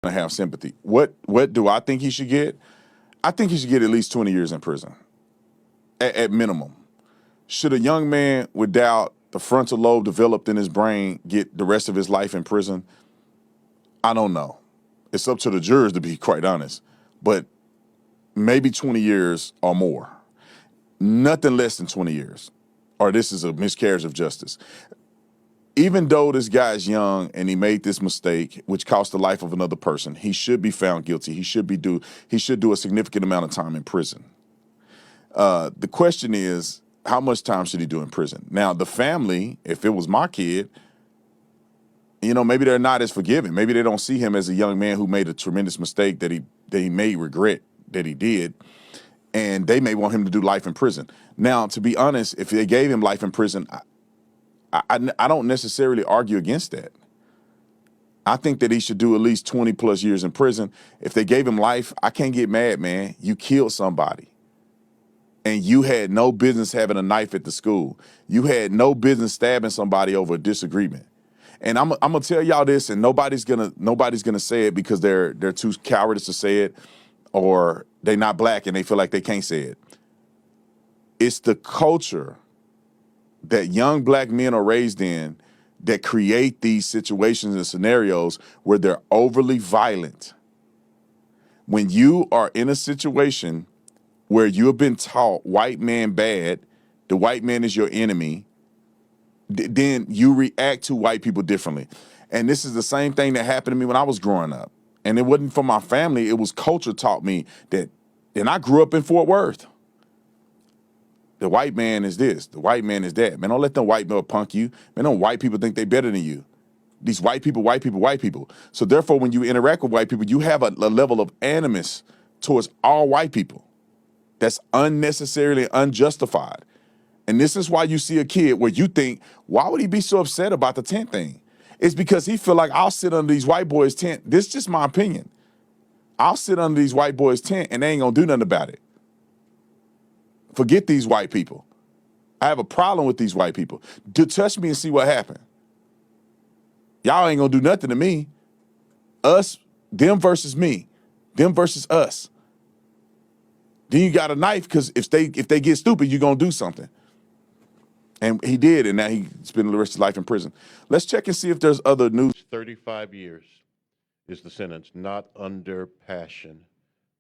to have sympathy. What do I think he should get? I think he should get at least 20 years in prison, at minimum. Should a young man without the frontal lobe developed in his brain get the rest of his life in prison? I don't know. It's up to the jurors, to be quite honest. But maybe 20 years or more. Nothing less than 20 years, or this is a miscarriage of justice. Even though this guy is young and he made this mistake, which cost the life of another person, he should be found guilty. He should do a significant amount of time in prison. The question is, how much time should he do in prison? Now, the family, if it was my kid, maybe they're not as forgiving. Maybe they don't see him as a young man who made a tremendous mistake that he may regret that he did, and they may want him to do life in prison. Now, to be honest, if they gave him life in prison, I don't necessarily argue against that. I think that he should do at least 20 plus years in prison. If they gave him life, I can't get mad, man. You killed somebody. And you had no business having a knife at the school. You had no business stabbing somebody over a disagreement. And I'm gonna tell y'all this, and nobody's gonna say it because they're too cowardice to say it, or they're not black and they feel like they can't say it. It's the culture that young black men are raised in that create these situations and scenarios where they're overly violent. When you are in a situation where you have been taught white man bad, the white man is your enemy, then you react to white people differently. And this is the same thing that happened to me when I was growing up. And it wasn't from my family, it was culture taught me that. And I grew up in Fort Worth. The white man is this, the white man is that. Man, don't let them white men punk you. Man, don't white people think they better than you. These white people, white people, white people. So therefore, when you interact with white people, you have a level of animus towards all white people that's unnecessarily unjustified. And this is why you see a kid where you think, why would he be so upset about the tent thing? It's because he feel like, I'll sit under these white boys' tent. This is just my opinion. I'll sit under these white boys' tent and they ain't gonna do nothing about it. Forget these white people. I have a problem with these white people. Touch me and see what happened. Y'all ain't gonna do nothing to me. Us, them versus me. Them versus us. Then you got a knife because if they get stupid, you're gonna do something. And he did, and now he spent the rest of his life in prison. Let's check and see if there's other news. 35 years is the sentence, not under passion.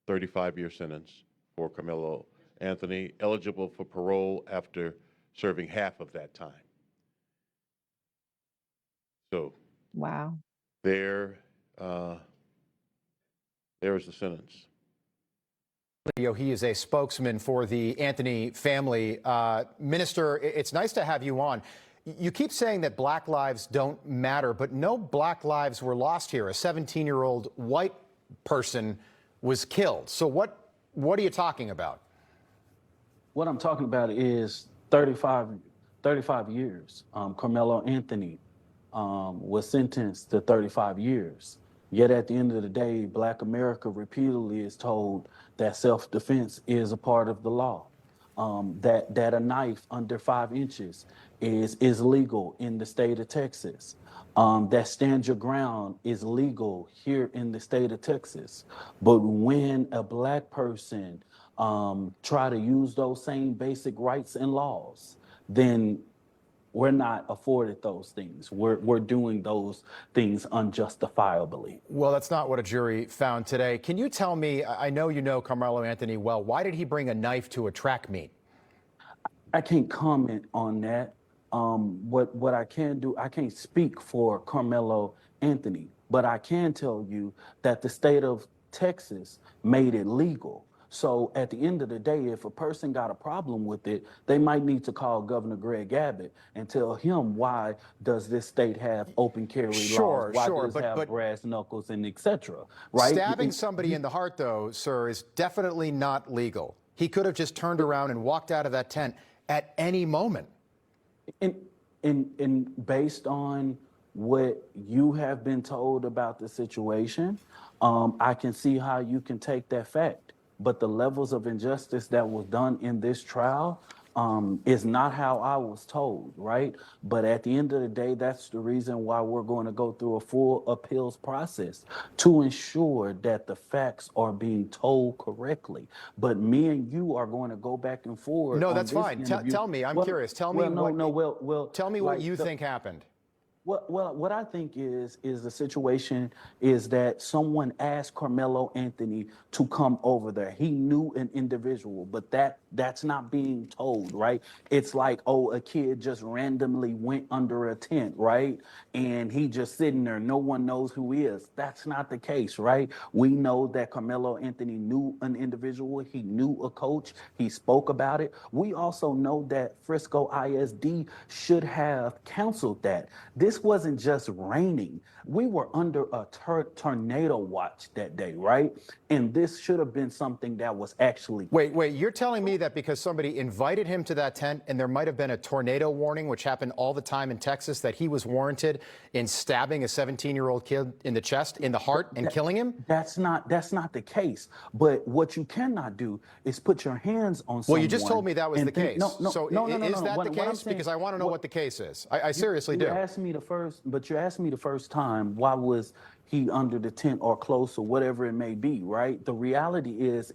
35-year sentence for Karmelo Anthony, eligible for parole after serving half of that time. So, wow. There is the sentence. He is a spokesman for the Anthony family. Minister, it's nice to have you on. You keep saying that black lives don't matter, but no black lives were lost here. A 17-year-old white person was killed. So what are you talking about? What I'm talking about is 35 years. Karmelo Anthony was sentenced to 35 years. Yet at the end of the day, Black America repeatedly is told that self-defense is a part of the law. That a knife under 5 inches is legal in the state of Texas. That stand your ground is legal here in the state of Texas. But when a black person try to use those same basic rights and laws, then we're not afforded those things. We're doing those things unjustifiably. Well, that's not what a jury found today. Can you tell me, I know you know Karmelo Anthony well, why did he bring a knife to a track meet? I can't comment on that. What I can do, I can't speak for Karmelo Anthony, but I can tell you that the state of Texas made it legal. So at the end of the day, if a person got a problem with it, they might need to call Governor Greg Abbott and tell him, why does this state have open carry laws? Why does it have brass knuckles and et cetera, right? Stabbing somebody in the heart, though, sir, is definitely not legal. He could have just turned around and walked out of that tent at any moment. And based on what you have been told about the situation, I can see how you can take that fact. But the levels of injustice that was done in this trial, is not how I was told, right? But at the end of the day, that's the reason why we're going to go through a full appeals process to ensure that the facts are being told correctly. But me and you are going to go back and forth No, on that's this fine. interview. Tell me, I'm Well, curious. Tell me well, no, what no, well, tell me what like you think happened. well, what I think is the situation is that someone asked Carmelo Anthony to come over there. He knew an individual, but that's not being told, right? It's like, oh, a kid just randomly went under a tent, right? And he just sitting there. No one knows who he is. That's not the case, right? We know that Carmelo Anthony knew an individual. He knew a coach. He spoke about it. We also know that Frisco ISD should have counseled that. This wasn't just raining. We were under a tornado watch that day, right? And this should have been something that was actually. Wait, you're telling me that because somebody invited him to that tent and there might have been a tornado warning, which happened all the time in Texas, that he was warranted in stabbing a 17-year-old kid in the chest, in the heart, and killing him? That's not the case. But what you cannot do is put your hands on someone. Well, you just told me that was the case. No, So is that the case? Because I want to know what the case is. I seriously do. You asked me the first time, why was he under the tent or close or whatever it may be, right? The reality is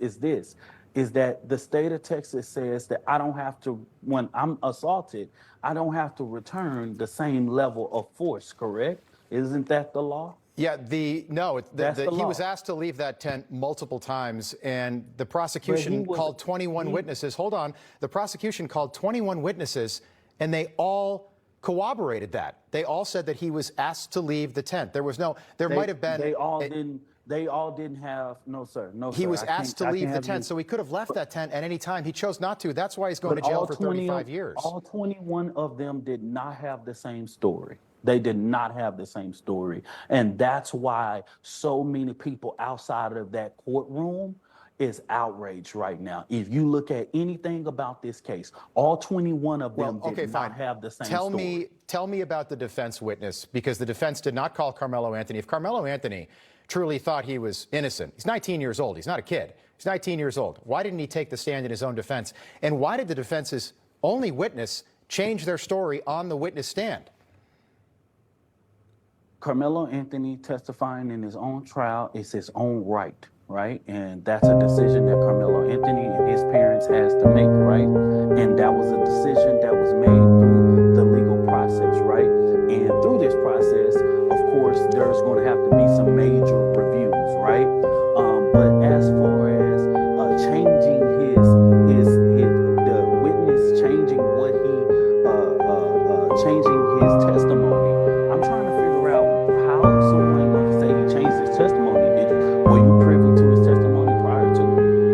that the state of Texas says that I don't have to, when I'm assaulted, I don't have to return the same level of force, correct? Isn't that the law? Yeah, he law. was asked to leave that tent multiple times, and the prosecution called 21 witnesses. Hold on. The prosecution called 21 witnesses, and they all corroborated that. They all said that he was asked to leave the tent. There might have been. They all didn't have, no, sir. He was asked to leave the tent, so he could have left that tent at any time. He chose not to. That's why he's going to jail for 35 years. All 21 of them did not have the same story. They did not have the same story. And that's why so many people outside of that courtroom is outraged right now. If you look at anything about this case, all 21 of them did not have the same story. Tell me about the defense witness, because the defense did not call Karmelo Anthony. If Karmelo Anthony truly thought he was innocent, he's 19 years old. He's not a kid. He's 19 years old. Why didn't he take the stand in his own defense? And why did the defense's only witness change their story on the witness stand? Carmelo Anthony testifying in his own trial is his own right? And that's a decision that Carmelo Anthony and his parents has to make, right? And that was a decision that was made through the legal process, right? And through this process, of course, there's going to have to be some major reviews, right? But as far as changing the witness changing what he changing his testimony, I'm trying to figure out how someone going to say he changed his testimony. Were you privy to his testimony prior to?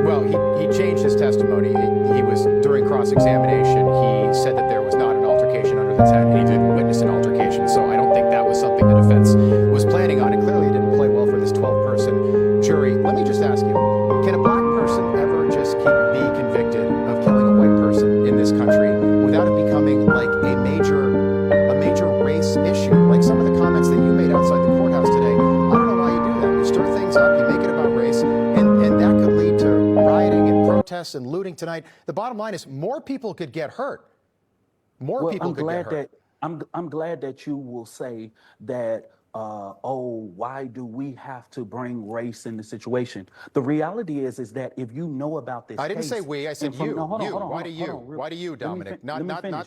Well, he changed his testimony. He was, during cross-examination, he said that there was not an altercation under the tent, and he didn't witness an altercation. So I don't think that was something the defense was planning on. It clearly didn't play well for this 12-person jury. Let me just ask you, can a black person ever just be convicted of killing a white person in this country without it becoming like a major race issue? Like some of the comments that you made outside the courthouse today, I don't know why you do that. You stir things up, you make it about race, and that could lead to rioting and protests and looting tonight. The bottom line is more people could get hurt. More people could get hurt. I'm glad that you will say that, why do we have to bring race in the situation? The reality is that if you know about this I didn't case, say we, I said you. Hold on, Why do you? Why do you, Dominic? Not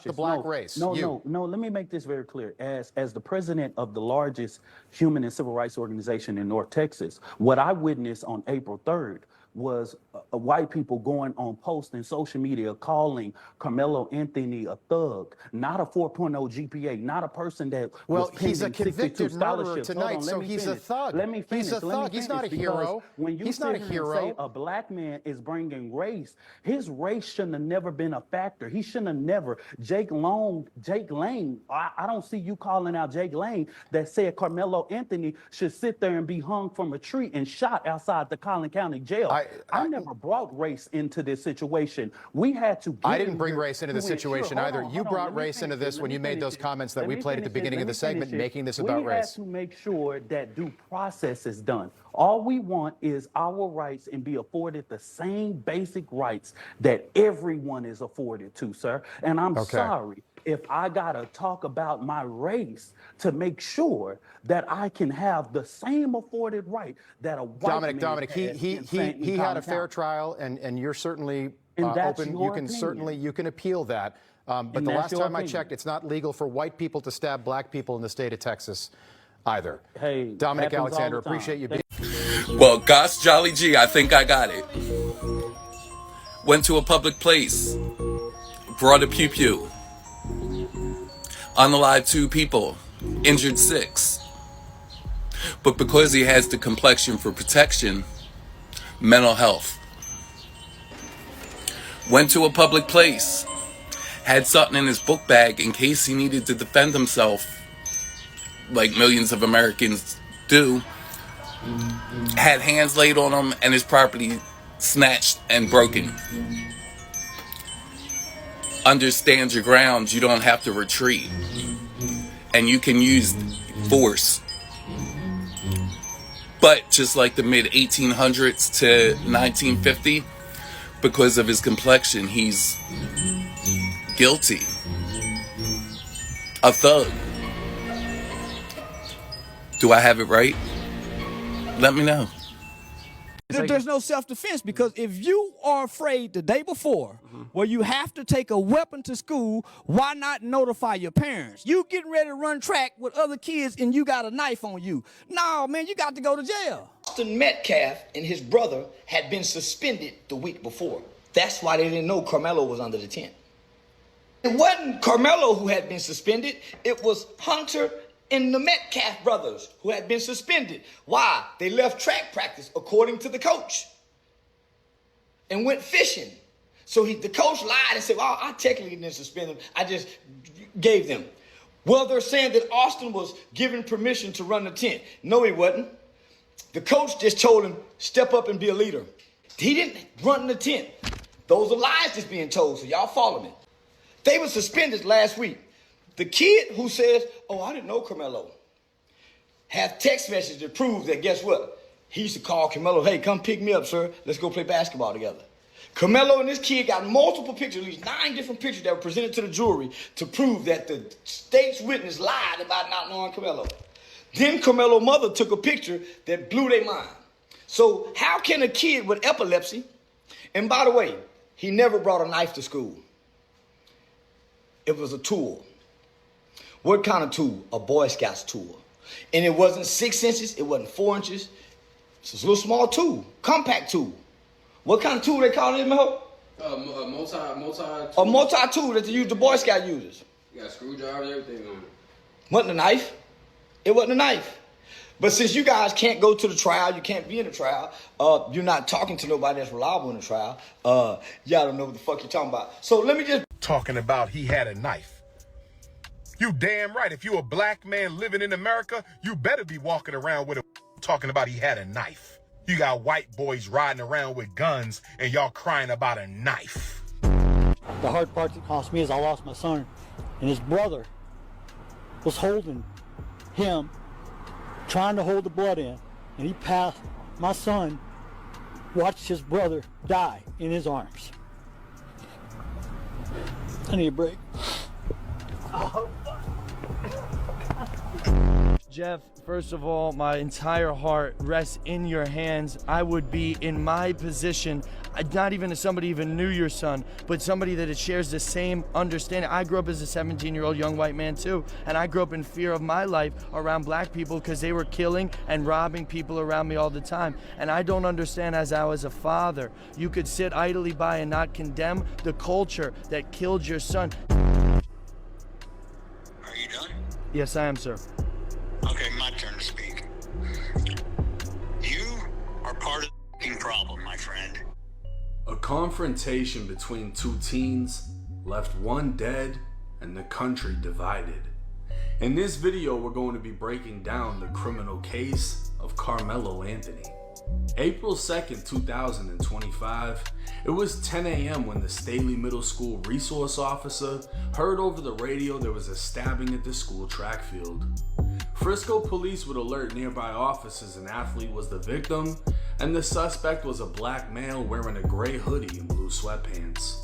the black race. No, let me make this very clear. As the president of the largest human and civil rights organization in North Texas, what I witnessed on April 3rd was white people going on posts in social media calling Carmelo Anthony a thug, not a 4.0 GPA, not a person that well, was he's a pending 62 convicted murderer scholarships. tonight, so he's a thug. Let me finish. He's a thug. He's not a hero. When you he's not a sit here hero. and say a black man is bringing race, his race shouldn't have never been a factor. He shouldn't have never. Jake Lane, I don't see you calling out Jake Lane that said Carmelo Anthony should sit there and be hung from a tree and shot outside the Collin County Jail. I never brought race into this situation. We had to. I didn't bring race into the situation either. You brought race into this when you made those comments that we played at the beginning of the segment, making this about race. We had to make sure that due process is done. All we want is our rights and be afforded the same basic rights that everyone is afforded to, sir. And I'm sorry if I gotta talk about my race to make sure that I can have the same afforded right that a white man Dominic, he had a fair trial, and you're certainly open. You can you can appeal that. But the last time I checked, it's not legal for white people to stab black people in the state of Texas either. Hey, Dominic Alexander, appreciate you being. Well, gosh, Jolly G, I think I got it. Went to a public place, brought a pew-pew, unalived 2 people, injured 6. But because he has the complexion for protection, mental health. Went to a public place, had something in his book bag in case he needed to defend himself, like millions of Americans do. Had hands laid on him and his property snatched and broken. Understand your grounds, you don't have to retreat. And you can use force. But just like the mid-1800s to 1950, because of his complexion, he's guilty. A thug. Do I have it right? Let me know. There's no self-defense, because if you are afraid the day before, where you have to take a weapon to school, why not notify your parents? You getting ready to run track with other kids and you got a knife on you. No, man, you got to go to jail. Austin Metcalf and his brother had been suspended the week before. That's why they didn't know Karmelo was under the tent. It wasn't Karmelo who had been suspended. It was Hunter and the Metcalf brothers who had been suspended. Why? They left track practice, according to the coach, and went fishing. So the coach lied and said, well, I technically didn't suspend them. I just gave them. Well, they're saying that Austin was given permission to run the tent. No, he wasn't. The coach just told him, step up and be a leader. He didn't run the tent. Those are lies that's being told, so y'all follow me. They were suspended last week. The kid who says, oh, I didn't know Karmelo, have text messages that prove that, guess what? He used to call Karmelo, hey, come pick me up, sir. Let's go play basketball together. Karmelo and this kid got multiple pictures, at least 9 different pictures that were presented to the jury to prove that the state's witness lied about not knowing Karmelo. Then Karmelo's mother took a picture that blew their mind. So how can a kid with epilepsy, and by the way, he never brought a knife to school. It was a tool. What kind of tool? A Boy Scouts tool. And it wasn't 6 inches, it wasn't 4 inches. It's a little small tool, compact tool. What kind of tool they call it, Mel? A multi A multi-tool that the Boy Scout uses. You got screwdrivers, everything on it. Wasn't a knife. It wasn't a knife. But since you guys can't go to the trial, you can't be in the trial, you're not talking to nobody that's reliable in the trial, y'all don't know what the fuck you're talking about. So let me just... Talking about he had a knife. You damn right. If you a black man living in America, you better be walking around with a talking about he had a knife. You got white boys riding around with guns and y'all crying about a knife. The hard part that cost me is I lost my son, and his brother was holding him, trying to hold the blood in, and he passed. My son watched his brother die in his arms. I need a break. Jeff, first of all, my entire heart rests in your hands. I would be in my position, not even as somebody even knew your son, but somebody that shares the same understanding. I grew up as a 17-year-old young white man too, and I grew up in fear of my life around black people because they were killing and robbing people around me all the time. And I don't understand, as I was a father, you could sit idly by and not condemn the culture that killed your son. Are you done? Yes, I am, sir. Okay, my turn to speak. You are part of the problem, my friend. A confrontation between 2 teens left one dead and the country divided. In this video, we're going to be breaking down the criminal case of Karmelo Anthony. April 2nd, 2025, it was 10 a.m. when the Staley Middle School resource officer heard over the radio there was a stabbing at the school track field. Frisco police would alert nearby officers an athlete was the victim, and the suspect was a black male wearing a gray hoodie and blue sweatpants.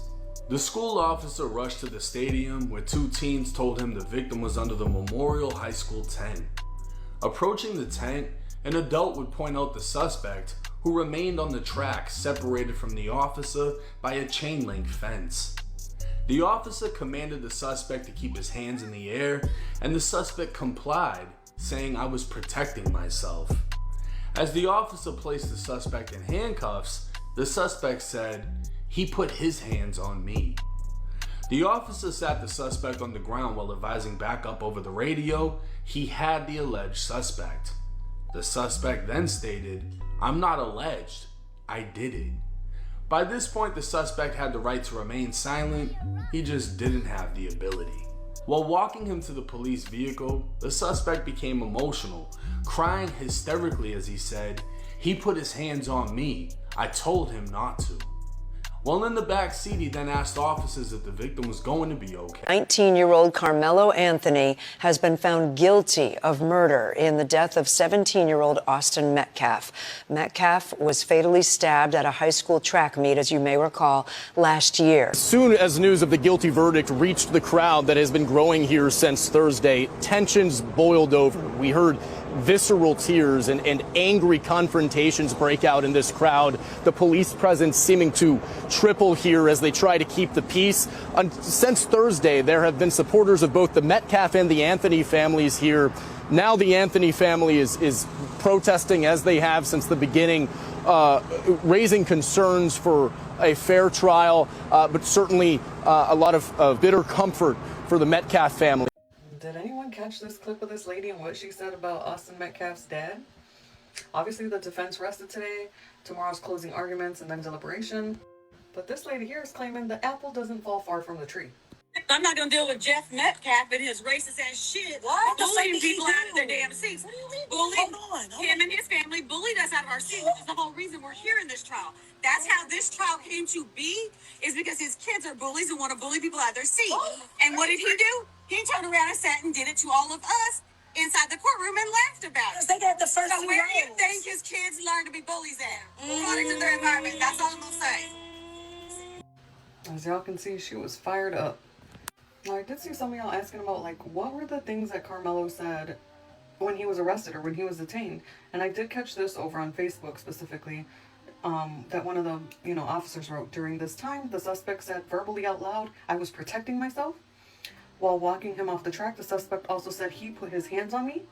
The school officer rushed to the stadium where two teens told him the victim was under the Memorial High School tent. Approaching the tent, an adult would point out the suspect, who remained on the track separated from the officer by a chain link fence. The officer commanded the suspect to keep his hands in the air, and the suspect complied, saying, "I was protecting myself." As the officer placed the suspect in handcuffs, the suspect said, "He put his hands on me." The officer sat the suspect on the ground while advising back up over the radio he had the alleged suspect. The suspect then stated, "I'm not alleged, I did it." By this point, the suspect had the right to remain silent, he just didn't have the ability. While walking him to the police vehicle, the suspect became emotional, crying hysterically as he said, "He put his hands on me, I told him not to." While in the back seat, he then asked officers if the victim was going to be okay. 19-year-old Karmelo Anthony has been found guilty of murder in the death of 17-year-old Austin Metcalf. Metcalf was fatally stabbed at a high school track meet, as you may recall, last year. As soon as news of the guilty verdict reached the crowd that has been growing here since Thursday, tensions boiled over. We heard visceral tears and angry confrontations break out in this crowd. The police presence seeming to triple here as they try to keep the peace. Since Thursday, there have been supporters of both the Metcalf and the Anthony families here. Now the Anthony family is protesting, as they have since the beginning, raising concerns for a fair trial, but certainly a lot of bitter comfort for the Metcalf family. Did anyone catch this clip of this lady and what she said about Austin Metcalf's dad? Obviously, the defense rested today, tomorrow's closing arguments, and then deliberation. But this lady here is claiming the apple doesn't fall far from the tree. I'm not going to deal with Jeff Metcalf and his racist ass shit. Bullying people out of their damn seats. What do you mean? Hold on. Him and his family bullied us out of our seats, which is the whole reason we're here in this trial. That's how this trial came to be, is because his kids are bullies and want to bully people out of their seat. And what did he do? He turned around and sat and did it to all of us inside the courtroom and laughed about it. They got the first so where do you think his kids learn to be bullies at? According to their environment. That's all I'm going to say. As y'all can see, she was fired up. Now, I did see some of y'all asking about, like, what were the things that Karmelo said when he was arrested or when he was detained? And I did catch this over on Facebook specifically, that one of the, officers wrote, "During this time, the suspect said verbally out loud, 'I was protecting myself.' While walking him off the track, the suspect also said he put his hands on me.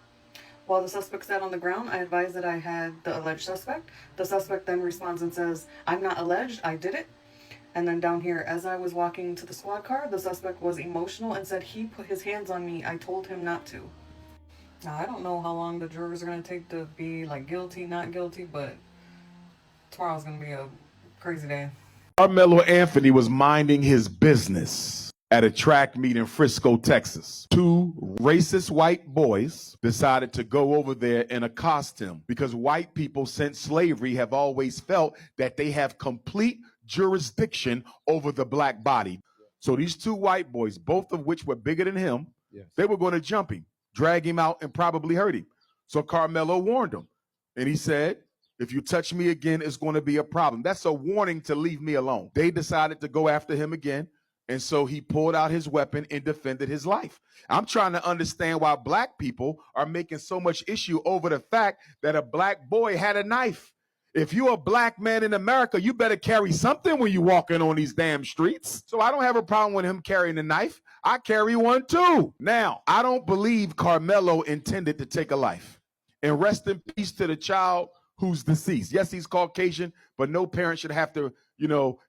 While the suspect sat on the ground, I advised that I had the alleged suspect. The suspect then responds and says, 'I'm not alleged, I did it.' And then down here, as I was walking to the squad car, the suspect was emotional and said he put his hands on me. I told him not to." Now, I don't know how long the jurors are going to take to be, like, guilty, not guilty, but tomorrow's going to be a crazy day. Karmelo Anthony was minding his business at a track meet in Frisco, Texas. Two racist white boys decided to go over there and accost him because white people since slavery have always felt that they have complete jurisdiction over the black body. So these two white boys, both of which were bigger than him, they were going to jump him, drag him out, and probably hurt him. So Karmelo warned him, and he said, "If you touch me again, it's going to be a problem." That's a warning to leave me alone. They decided to go after him again, and so he pulled out his weapon and defended his life. I'm trying to understand why black people are making so much issue over the fact that a black boy had a knife. If you're a black man in America, you better carry something when you're walking on these damn streets. So I don't have a problem with him carrying a knife. I carry one too. Now, I don't believe Karmelo intended to take a life. And rest in peace to the child who's deceased. Yes, he's Caucasian, but no parent should have to,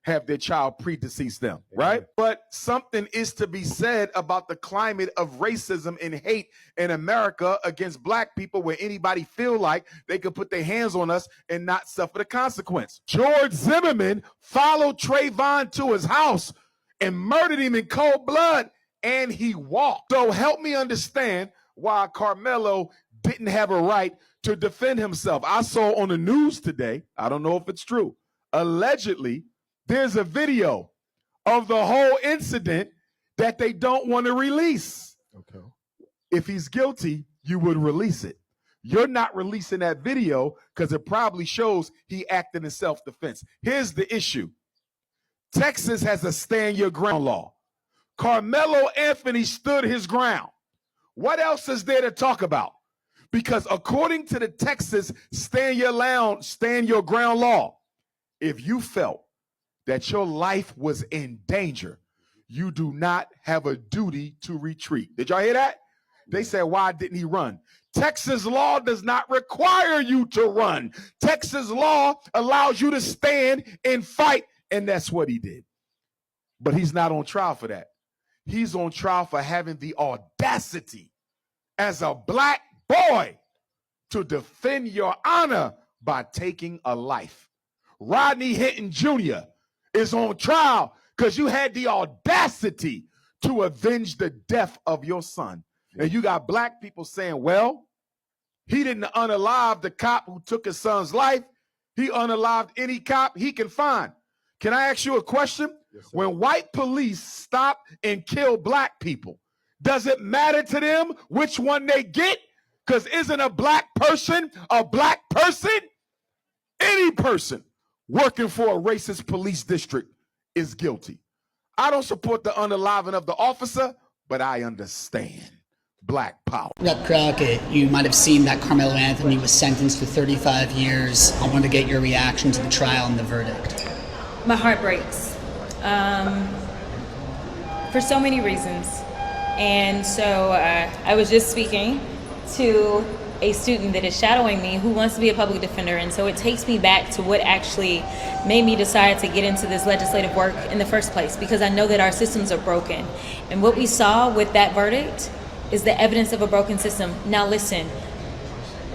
have their child predecease them, right? But something is to be said about the climate of racism and hate in America against black people, where anybody feel like they could put their hands on us and not suffer the consequence. George Zimmerman followed Trayvon to his house and murdered him in cold blood, and he walked. So help me understand why Karmelo didn't have a right to defend himself. I saw on the news today, I don't know if it's true, allegedly, there's a video of the whole incident that they don't want to release. Okay. If he's guilty, you would release it. You're not releasing that video because it probably shows he acted in self-defense. Here's the issue. Texas has a stand your ground law. Karmelo Anthony stood his ground. What else is there to talk about? Because according to the Texas stand your ground law, if you felt that your life was in danger, you do not have a duty to retreat. Did y'all hear that? They said, why didn't he run? Texas law does not require you to run. Texas law allows you to stand and fight, and that's what he did. But he's not on trial for that. He's on trial for having the audacity as a black boy to defend your honor by taking a life. Rodney Hinton Jr. is on trial because you had the audacity to avenge the death of your son. And you got black people saying, well, he didn't unalive the cop who took his son's life. He unalived any cop he can find. Can I ask you a question? Yes, when white police stop and kill black people, does it matter to them which one they get? Because isn't a black person a black person? Any person working for a racist police district is guilty. I don't support the unaliving of the officer, but I understand black power. Rep. Crockett, you might have seen that Karmelo Anthony was sentenced to 35 years. I want to get your reaction to the trial and the verdict. My heart breaks for so many reasons. And so I was just speaking to a student that is shadowing me who wants to be a public defender. And so it takes me back to what actually made me decide to get into this legislative work in the first place, because I know that our systems are broken. And what we saw with that verdict is the evidence of a broken system. Now listen,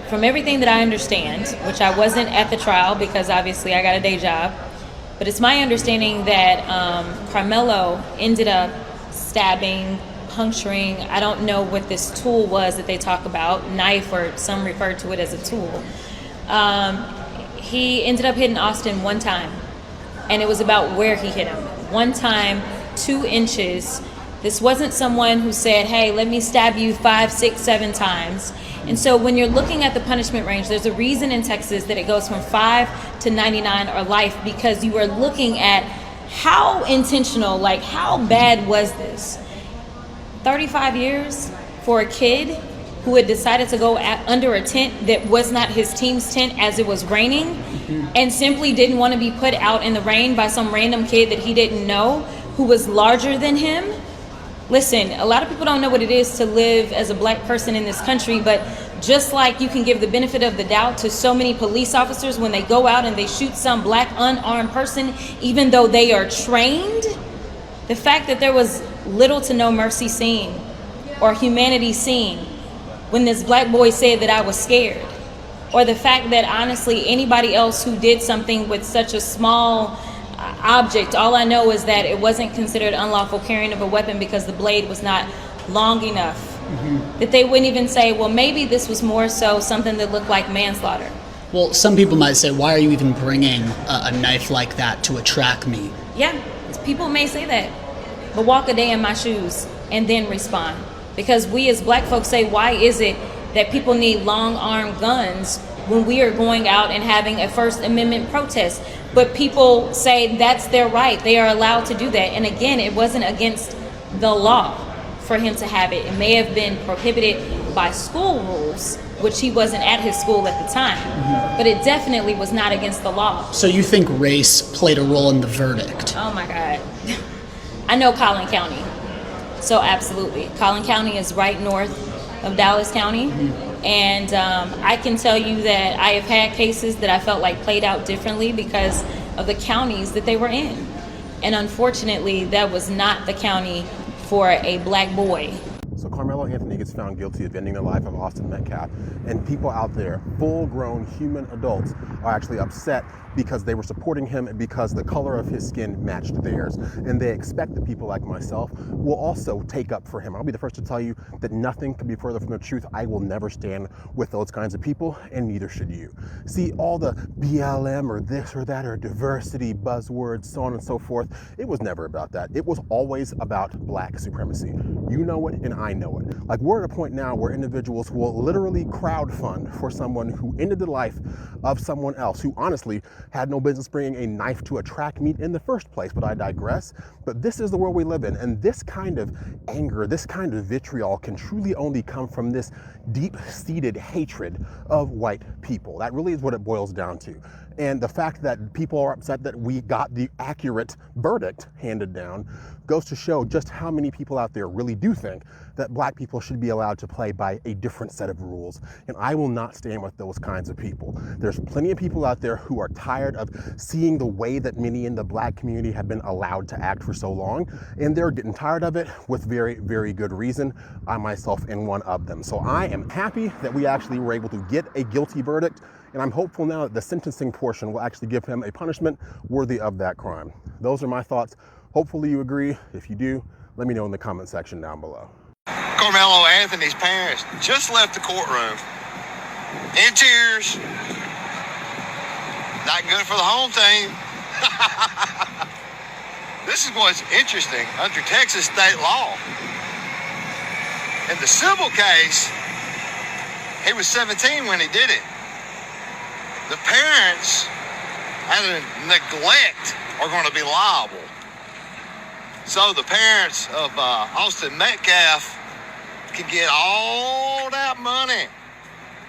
from everything that I understand, which I wasn't at the trial because obviously I got a day job, but it's my understanding that Karmelo ended up stabbing, puncturing, I don't know what this tool was that they talk about, knife, or some refer to it as a tool. He ended up hitting Austin one time, and it was about where he hit him. One time, 2 inches. This wasn't someone who said, hey, let me stab you 5, 6, 7 times. And so when you're looking at the punishment range, there's a reason in Texas that it goes from 5 to 99 or life, because you are looking at how intentional, like how bad was this? 35 years for a kid who had decided to go under a tent that was not his team's tent as it was raining, and simply didn't want to be put out in the rain by some random kid that he didn't know who was larger than him. Listen, a lot of people don't know what it is to live as a black person in this country, but just like you can give the benefit of the doubt to so many police officers when they go out and they shoot some black unarmed person, even though they are trained, the fact that there was little to no mercy seen or humanity seen when this black boy said that I was scared, or the fact that honestly anybody else who did something with such a small object, all I know is that it wasn't considered unlawful carrying of a weapon because the blade was not long enough, that they wouldn't even say, well, maybe this was more so something that looked like manslaughter. Well, some people might say, why are you even bringing a knife like that to a track meet? Yeah, people may say that, but walk a day in my shoes and then respond. Because we as black folks say, why is it that people need long-armed guns when we are going out and having a First Amendment protest? But people say that's their right. They are allowed to do that. And again, it wasn't against the law for him to have it. It may have been prohibited by school rules, which he wasn't at his school at the time. But it definitely was not against the law. So you think race played a role in the verdict? Oh my God. I know Collin County. So absolutely. Collin County is right north of Dallas County. And I can tell you that I have had cases that I felt like played out differently because of the counties that they were in. And unfortunately, that was not the county for a black boy. So Karmelo Carmelo Anthony gets found guilty of ending the life of Austin Metcalf, and people out there, full-grown human adults, are actually upset because they were supporting him because the color of his skin matched theirs. And they expect that people like myself will also take up for him. I'll be the first to tell you that nothing could be further from the truth. I will never stand with those kinds of people, and neither should you. See, all the BLM or this or that or diversity buzzwords, so on and so forth, it was never about that. It was always about black supremacy. You know it, and I know it. Like, we're at a point now where individuals will literally crowdfund for someone who ended the life of someone else who honestly had no business bringing a knife to a track meet in the first place, but I digress. But this is the world we live in, and this kind of anger, this kind of vitriol can truly only come from this deep-seated hatred of white people. That really is what it boils down to. And the fact that people are upset that we got the accurate verdict handed down goes to show just how many people out there really do think that black people should be allowed to play by a different set of rules. And I will not stand with those kinds of people. There's plenty of people out there who are tired of seeing the way that many in the black community have been allowed to act for so long, and they're getting tired of it with very, very good reason. I myself am one of them. So I am happy that we actually were able to get a guilty verdict, and I'm hopeful now that the sentencing portion will actually give him a punishment worthy of that crime. Those are my thoughts. Hopefully you agree. If you do, let me know in the comment section down below. Carmelo Anthony's parents just left the courtroom in tears. Not good for the home team. This is what's interesting. Under Texas state law, in the civil case, he was 17 when he did it. The parents, out of neglect, are going to be liable. So the parents of Austin Metcalf can get all that money.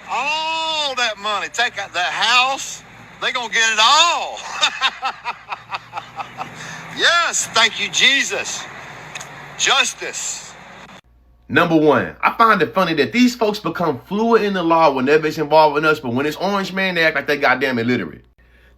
All that money. Take out that house. They're going to get it all. Yes, thank you, Jesus. Justice. Number one, I find it funny that these folks become fluent in the law whenever it's involving us, but when it's Orange Man, they act like they goddamn illiterate.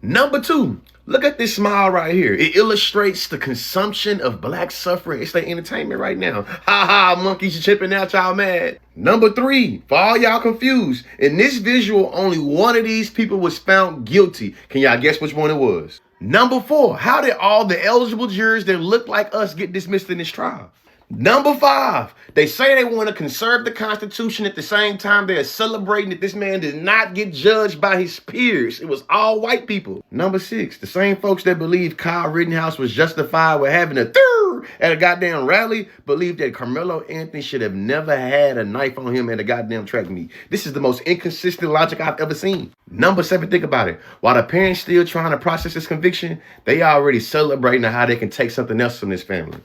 Number two, look at this smile right here. It illustrates the consumption of black suffering. It's their entertainment right now. Ha ha, monkeys chipping out, y'all mad. Number three, for all y'all confused, in this visual, only one of these people was found guilty. Can y'all guess which one it was? Number four, how did all the eligible jurors that look like us get dismissed in this trial? Number five, they say they want to conserve the Constitution at the same time they are celebrating that this man did not get judged by his peers. It was all white people. Number six, the same folks that believe Kyle Rittenhouse was justified with having a third at a goddamn rally believe that Carmelo Anthony should have never had a knife on him at a goddamn track meet. This is the most inconsistent logic I've ever seen. Number seven, think about it. While the parents still trying to process this conviction, they already celebrating how they can take something else from this family.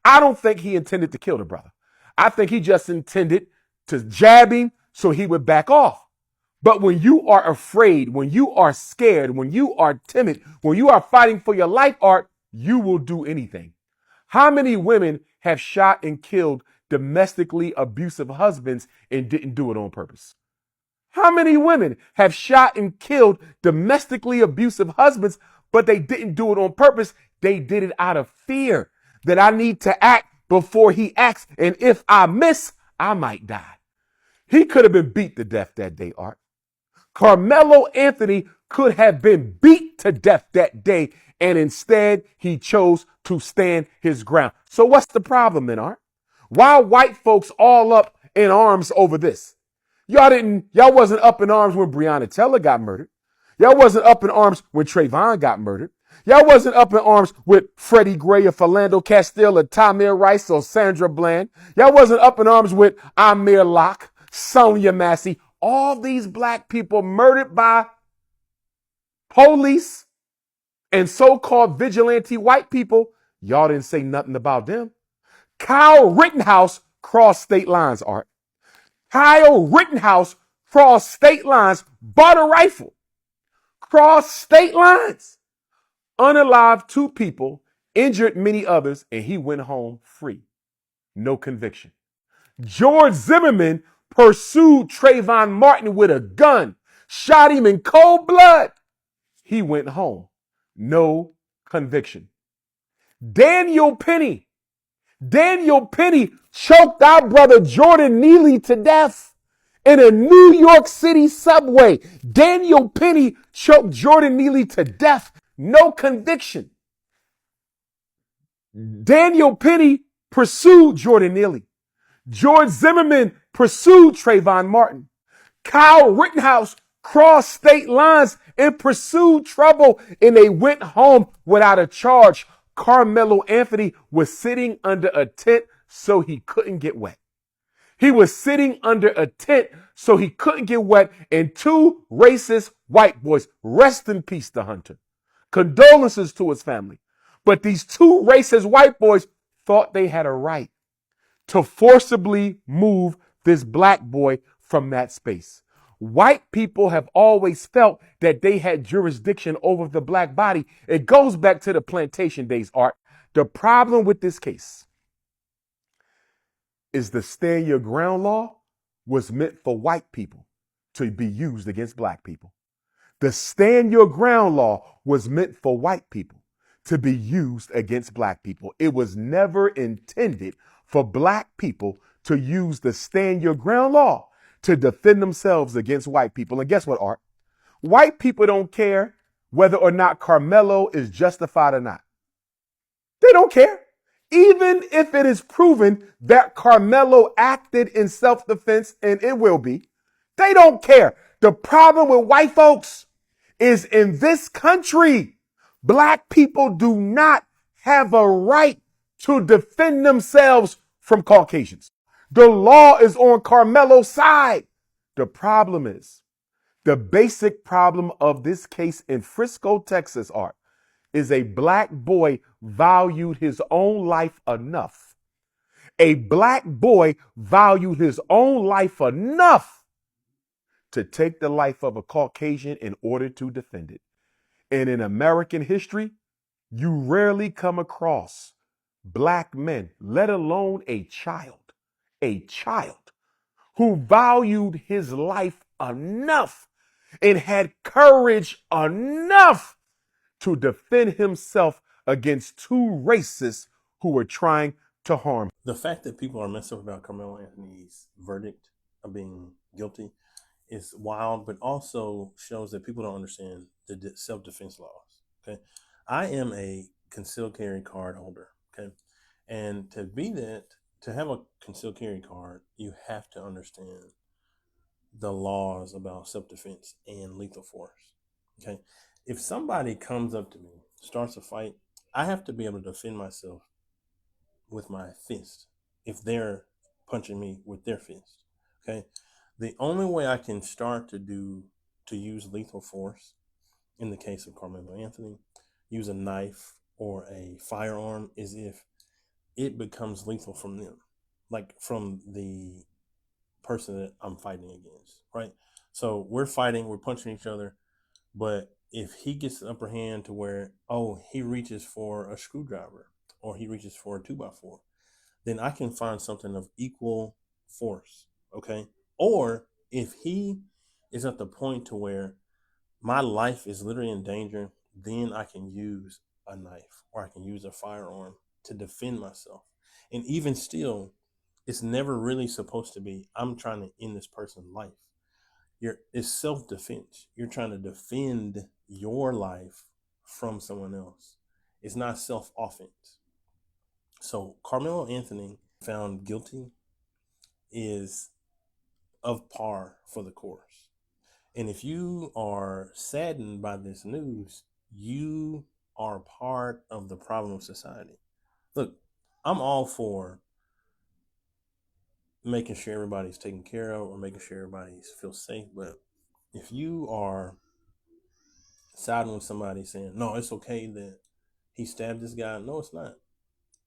I don't think he intended to kill the brother. I think he just intended to jab him so he would back off. But when you are afraid, when you are scared, when you are timid, when you are fighting for your life, Art, you will do anything. How many women have shot and killed domestically abusive husbands and didn't do it on purpose? How many women have shot and killed domestically abusive husbands, but they didn't do it on purpose? They did it out of fear. That I need to act before he acts, and if I miss, I might die. He could have been beat to death that day, Art. Carmelo Anthony could have been beat to death that day, and instead he chose to stand his ground. So what's the problem then, Art? Why are white folks all up in arms over this? Y'all wasn't up in arms when Breonna Taylor got murdered. Y'all wasn't up in arms when Trayvon got murdered. Y'all wasn't up in arms with Freddie Gray or Philando Castile or Tamir Rice or Sandra Bland. Y'all wasn't up in arms with Amir Locke, Sonia Massey. All these black people murdered by police and so-called vigilante white people. Y'all didn't say nothing about them. Kyle Rittenhouse crossed state lines, Art. Kyle Rittenhouse crossed state lines, bought a rifle, crossed state lines. Unalived 2 people, injured many others, and he went home free. No conviction. George Zimmerman pursued Trayvon Martin with a gun, shot him in cold blood. He went home. No conviction. Daniel Penny Daniel Penny choked our brother Jordan Neely to death in a New York City subway. Daniel Penny choked Jordan Neely to death. No conviction. Daniel Penny pursued Jordan Neely. George Zimmerman pursued Trayvon Martin. Kyle Rittenhouse crossed state lines and pursued trouble, and they went home without a charge. Karmelo Anthony was sitting under a tent so he couldn't get wet. He was sitting under a tent so he couldn't get wet, and two racist white boys, rest in peace to Hunter. Condolences to his family. But these two racist white boys thought they had a right to forcibly move this black boy from that space. White people have always felt that they had jurisdiction over the black body. It goes back to the plantation days, Art. The problem with this case is the stand your ground law was meant for white people to be used against black people. The stand your ground law was meant for white people to be used against black people. It was never intended for black people to use the stand your ground law to defend themselves against white people. And guess what, Art? White people don't care whether or not Karmelo is justified or not. They don't care. Even if it is proven that Karmelo acted in self-defense, and it will be, they don't care. The problem with white folks is in this country, black people do not have a right to defend themselves from Caucasians. The law is on Karmelo's side. The problem is, the basic problem of this case in Frisco, Texas, Art, is a black boy valued his own life enough. A black boy valued his own life enough to take the life of a Caucasian in order to defend it. And in American history, you rarely come across black men, let alone a child, who valued his life enough and had courage enough to defend himself against two racists who were trying to harm him. The fact that people are messed up about Karmelo Anthony's verdict of being guilty is wild, but also shows that people don't understand the self-defense laws. Okay, I am a concealed carry card holder. Okay, and to have a concealed carry card, you have to understand the laws about self-defense and lethal force. Okay, if somebody comes up to me, starts a fight, I have to be able to defend myself with my fist if they're punching me with their fist. Okay, the only way I can start to use lethal force in the case of Karmelo Anthony, use a knife or a firearm, is if it becomes lethal from them, like from the person that I'm fighting against, right? So we're fighting, we're punching each other, but if he gets the upper hand to where, he reaches for a screwdriver or he reaches for a 2x4, then I can find something of equal force, okay? Or if he is at the point to where my life is literally in danger, then I can use a knife or I can use a firearm to defend myself. And even still, it's never really supposed to be, I'm trying to end this person's life. It's self-defense. You're trying to defend your life from someone else. It's not self-offense. So Karmelo Anthony found guilty is of par for the course. And if you are saddened by this news, you are part of the problem of society. Look, I'm all for making sure everybody's taken care of or making sure everybody feels safe. But if you are siding with somebody saying, no, it's okay that he stabbed this guy, no, it's not.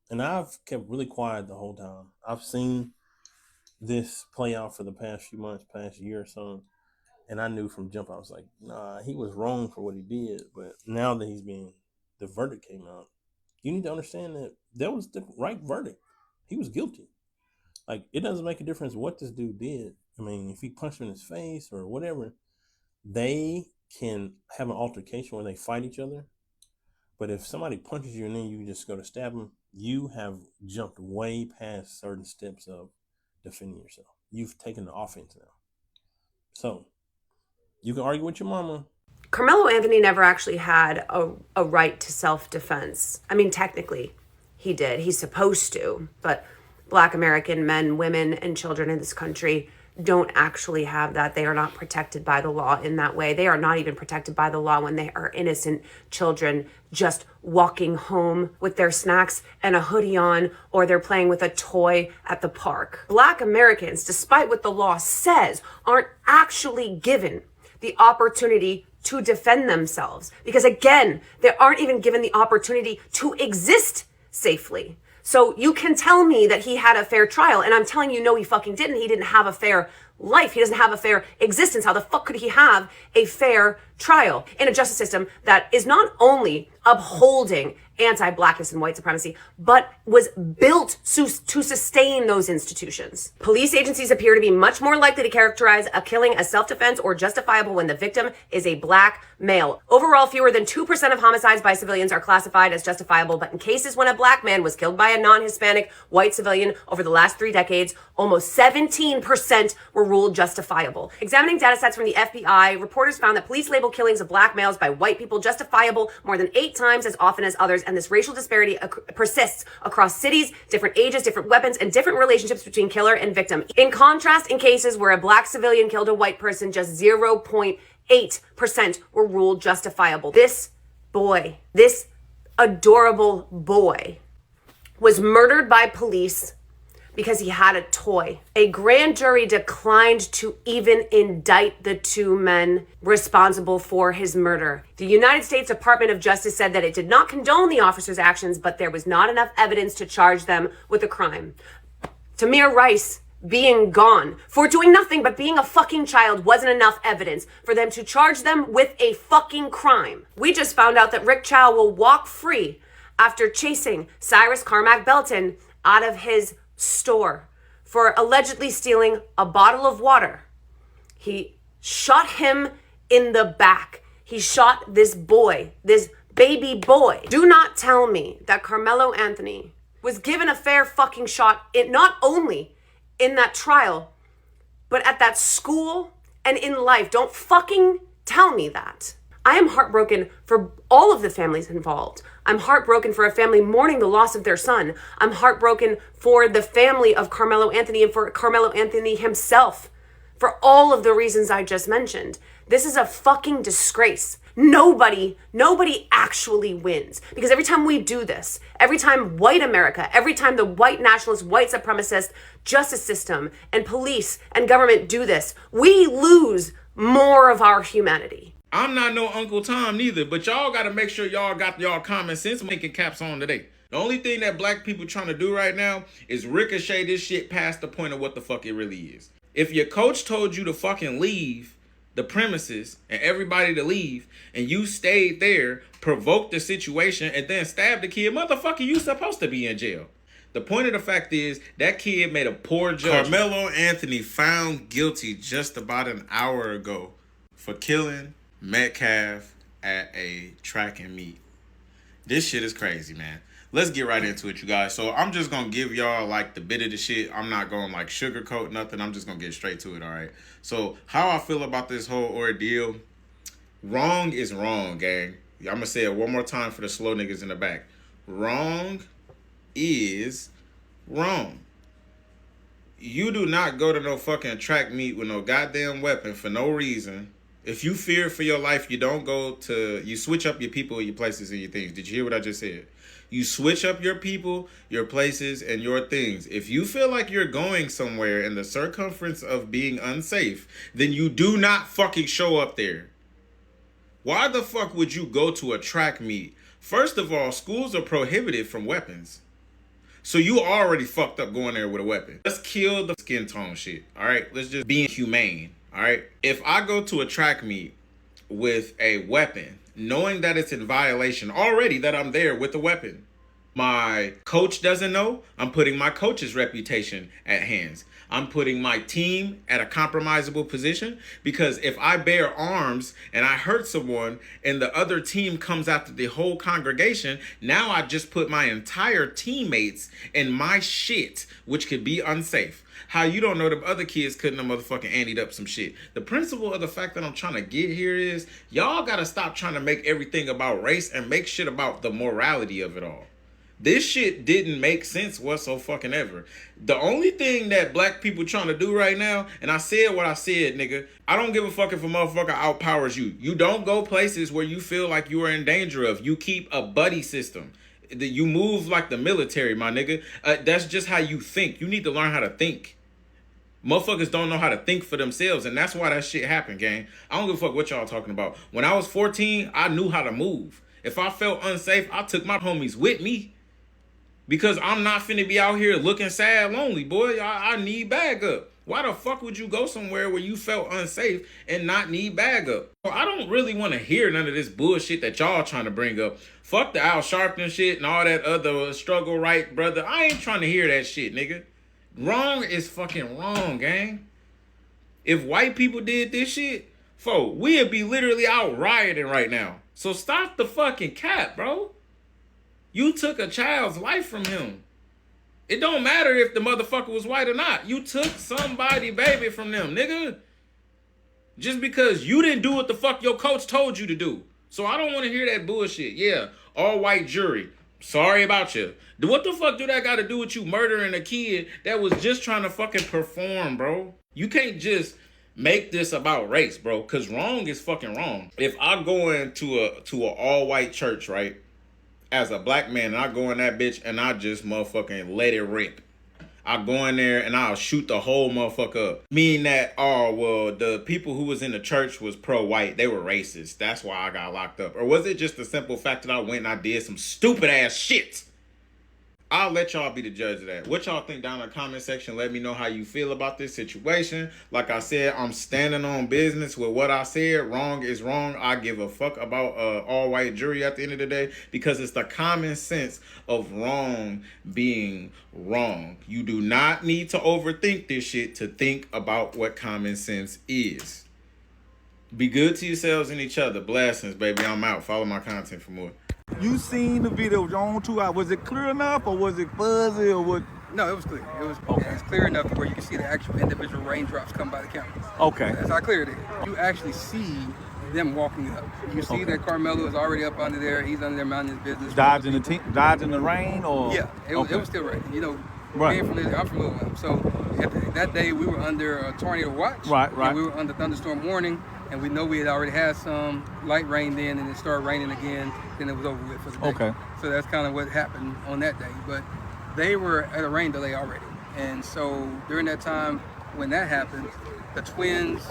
And I've kept really quiet the whole time. I've seen this play out for the past few months, past year or so. And I knew from jump, I was like, nah, he was wrong for what he did. But now that the verdict came out, you need to understand that was the right verdict. He was guilty. Like, it doesn't make a difference what this dude did. I mean, if he punched him in his face or whatever, they can have an altercation where they fight each other. But if somebody punches you and then you just go to stab them, you have jumped way past certain steps of defending yourself. You've taken the offense now. So you can argue with your mama. Carmelo Anthony never actually had a right to self-defense. I mean, technically, he did. He's supposed to, but Black American men, women, and children in this country don't actually have that. They are not protected by the law in that way. They are not even protected by the law when they are innocent children just walking home with their snacks and a hoodie on, or they're playing with a toy at the park. Black Americans, despite what the law says, aren't actually given the opportunity to defend themselves. Because again, they aren't even given the opportunity to exist safely. So you can tell me that he had a fair trial, and I'm telling you, no, he fucking didn't. He didn't have a fair life. He doesn't have a fair existence. How the fuck could he have a fair trial in a justice system that is not only upholding anti-blackness and white supremacy, but was built to sustain those institutions? Police agencies appear to be much more likely to characterize a killing as self-defense or justifiable when the victim is a black male. Overall, fewer than 2% of homicides by civilians are classified as justifiable, but in cases when a black man was killed by a non-Hispanic white civilian over the last 3 decades, almost 17% were ruled justifiable. Examining data sets from the FBI, reporters found that police label killings of black males by white people justifiable more than 8 times as often as others, and this racial disparity persists across cities, different ages, different weapons, and different relationships between killer and victim. In contrast, in cases where a black civilian killed a white person, just 0.8% were ruled justifiable. This boy, this adorable boy, was murdered by police because he had a toy. A grand jury declined to even indict the 2 men responsible for his murder. The United States Department of Justice said that it did not condone the officers' actions, but there was not enough evidence to charge them with a crime. Tamir Rice being gone for doing nothing but being a fucking child wasn't enough evidence for them to charge them with a fucking crime. We just found out that Rick Chow will walk free after chasing Cyrus Carmack Belton out of his store for allegedly stealing a bottle of water. He shot him in the back. He shot this boy, this baby boy. Do not tell me that Carmelo Anthony was given a fair fucking shot, not only in that trial, but at that school and in life. Don't fucking tell me that. I am heartbroken for all of the families involved. I'm heartbroken for a family mourning the loss of their son. I'm heartbroken for the family of Carmelo Anthony and for Carmelo Anthony himself, for all of the reasons I just mentioned. This is a fucking disgrace. Nobody actually wins. Because every time we do this, every time white America, every time the white nationalist, white supremacist justice system and police and government do this, we lose more of our humanity. I'm not no Uncle Tom neither, but y'all gotta make sure y'all got y'all common sense making caps on today. The only thing that black people trying to do right now is ricochet this shit past the point of what the fuck it really is. If your coach told you to fucking leave the premises and everybody to leave, and you stayed there, provoked the situation, and then stabbed the kid, motherfucker, you supposed to be in jail. The point of the fact is that kid made a poor judgment. Carmelo Anthony found guilty just about an hour ago for killing Metcalf at a track and meet. This shit is crazy, man. Let's get right into it, you guys. So I'm just gonna give y'all like the bit of the shit. I'm not gonna like sugarcoat nothing. I'm just gonna get straight to it, all right? So how I feel about this whole ordeal, wrong is wrong, gang. I'm gonna say it one more time for the slow niggas in the back. Wrong is wrong. You do not go to no fucking track meet with no goddamn weapon for no reason. If you fear for your life, you don't go to, you switch up your people, your places, and your things. Did you hear what I just said? You switch up your people, your places, and your things. If you feel like you're going somewhere in the circumference of being unsafe, then you do not fucking show up there. Why the fuck would you go to a track meet? First of all, schools are prohibited from weapons. So you already fucked up going there with a weapon. Let's kill the skin tone shit, all right? Let's just be humane. All right, if I go to a track meet with a weapon, knowing that it's in violation already that I'm there with a weapon, My coach doesn't know, I'm putting my coach's reputation at hands. I'm putting my team at a compromisable position, because if I bear arms and I hurt someone and the other team comes after the whole congregation, now I just put my entire teammates in my shit, which could be unsafe. How you don't know the other kids couldn't have motherfucking anteed up some shit. The principle of the fact that I'm trying to get here is y'all gotta stop trying to make everything about race and make shit about the morality of it all. This shit didn't make sense whatsoever. The only thing that black people trying to do right now, and I said what I said, nigga, I don't give a fuck if a motherfucker outpowers you. You don't go places where you feel like you are in danger of. You keep a buddy system. You move like the military, my nigga. That's just how you think. You need to learn how to think. Motherfuckers don't know how to think for themselves, and that's why that shit happened, gang. I don't give a fuck what y'all talking about. When I was 14, I knew how to move. If I felt unsafe, I took my homies with me. Because I'm not finna be out here looking sad, lonely, boy. I need bag up. Why the fuck would you go somewhere where you felt unsafe and not need bag up? I don't really want to hear none of this bullshit that y'all trying to bring up. Fuck the Al Sharpton shit and all that other struggle right, brother. I ain't trying to hear that shit, nigga. Wrong is fucking wrong, gang. If white people did this shit, we'd be literally out rioting right now. So stop the fucking cap, bro. You took a child's life from him. It don't matter if the motherfucker was white or not. You took somebody baby from them, nigga. Just because you didn't do what the fuck your coach told you to do. So I don't want to hear that bullshit. Yeah, all white jury. Sorry about you. What the fuck do that got to do with you murdering a kid that was just trying to fucking perform, bro? You can't just make this about race, bro, because wrong is fucking wrong. If I go into an all-white church, right, as a black man, and I go in that bitch and I just motherfucking let it rip. I go in there and I'll shoot the whole motherfucker up. Meaning that, oh, well, the people who was in the church was pro-white. They were racist. That's why I got locked up. Or was it just the simple fact that I went and I did some stupid ass shit? I'll let y'all be the judge of that. What y'all think down in the comment section? Let me know how you feel about this situation. Like I said, I'm standing on business with what I said. Wrong is wrong. I give a fuck about all-white jury at the end of the day, because it's the common sense of wrong being wrong. You do not need to overthink this shit to think about what common sense is. Be good to yourselves and each other. Blessings, baby. I'm out. Follow my content for more. You seen the video on 2 hours. Was it clear enough or was it fuzzy or what? No, it was clear. It was okay. It's clear enough where you can see the actual individual raindrops come by the camera. Okay. That's how clear it is. You actually see them walking up. You see that Karmelo is already up under there. He's under there minding his business. Dodging the rain or? Yeah, it was still raining. You know, right. Being from there, I'm from Louisville. So that day we were under a tornado watch. Right. And we were under thunderstorm warning. And we know we had already had some light rain then, and it started raining again. Then it was over with for the day. Okay. So that's kind of what happened on that day. But they were at a rain delay already. And so during that time when that happened, the twins,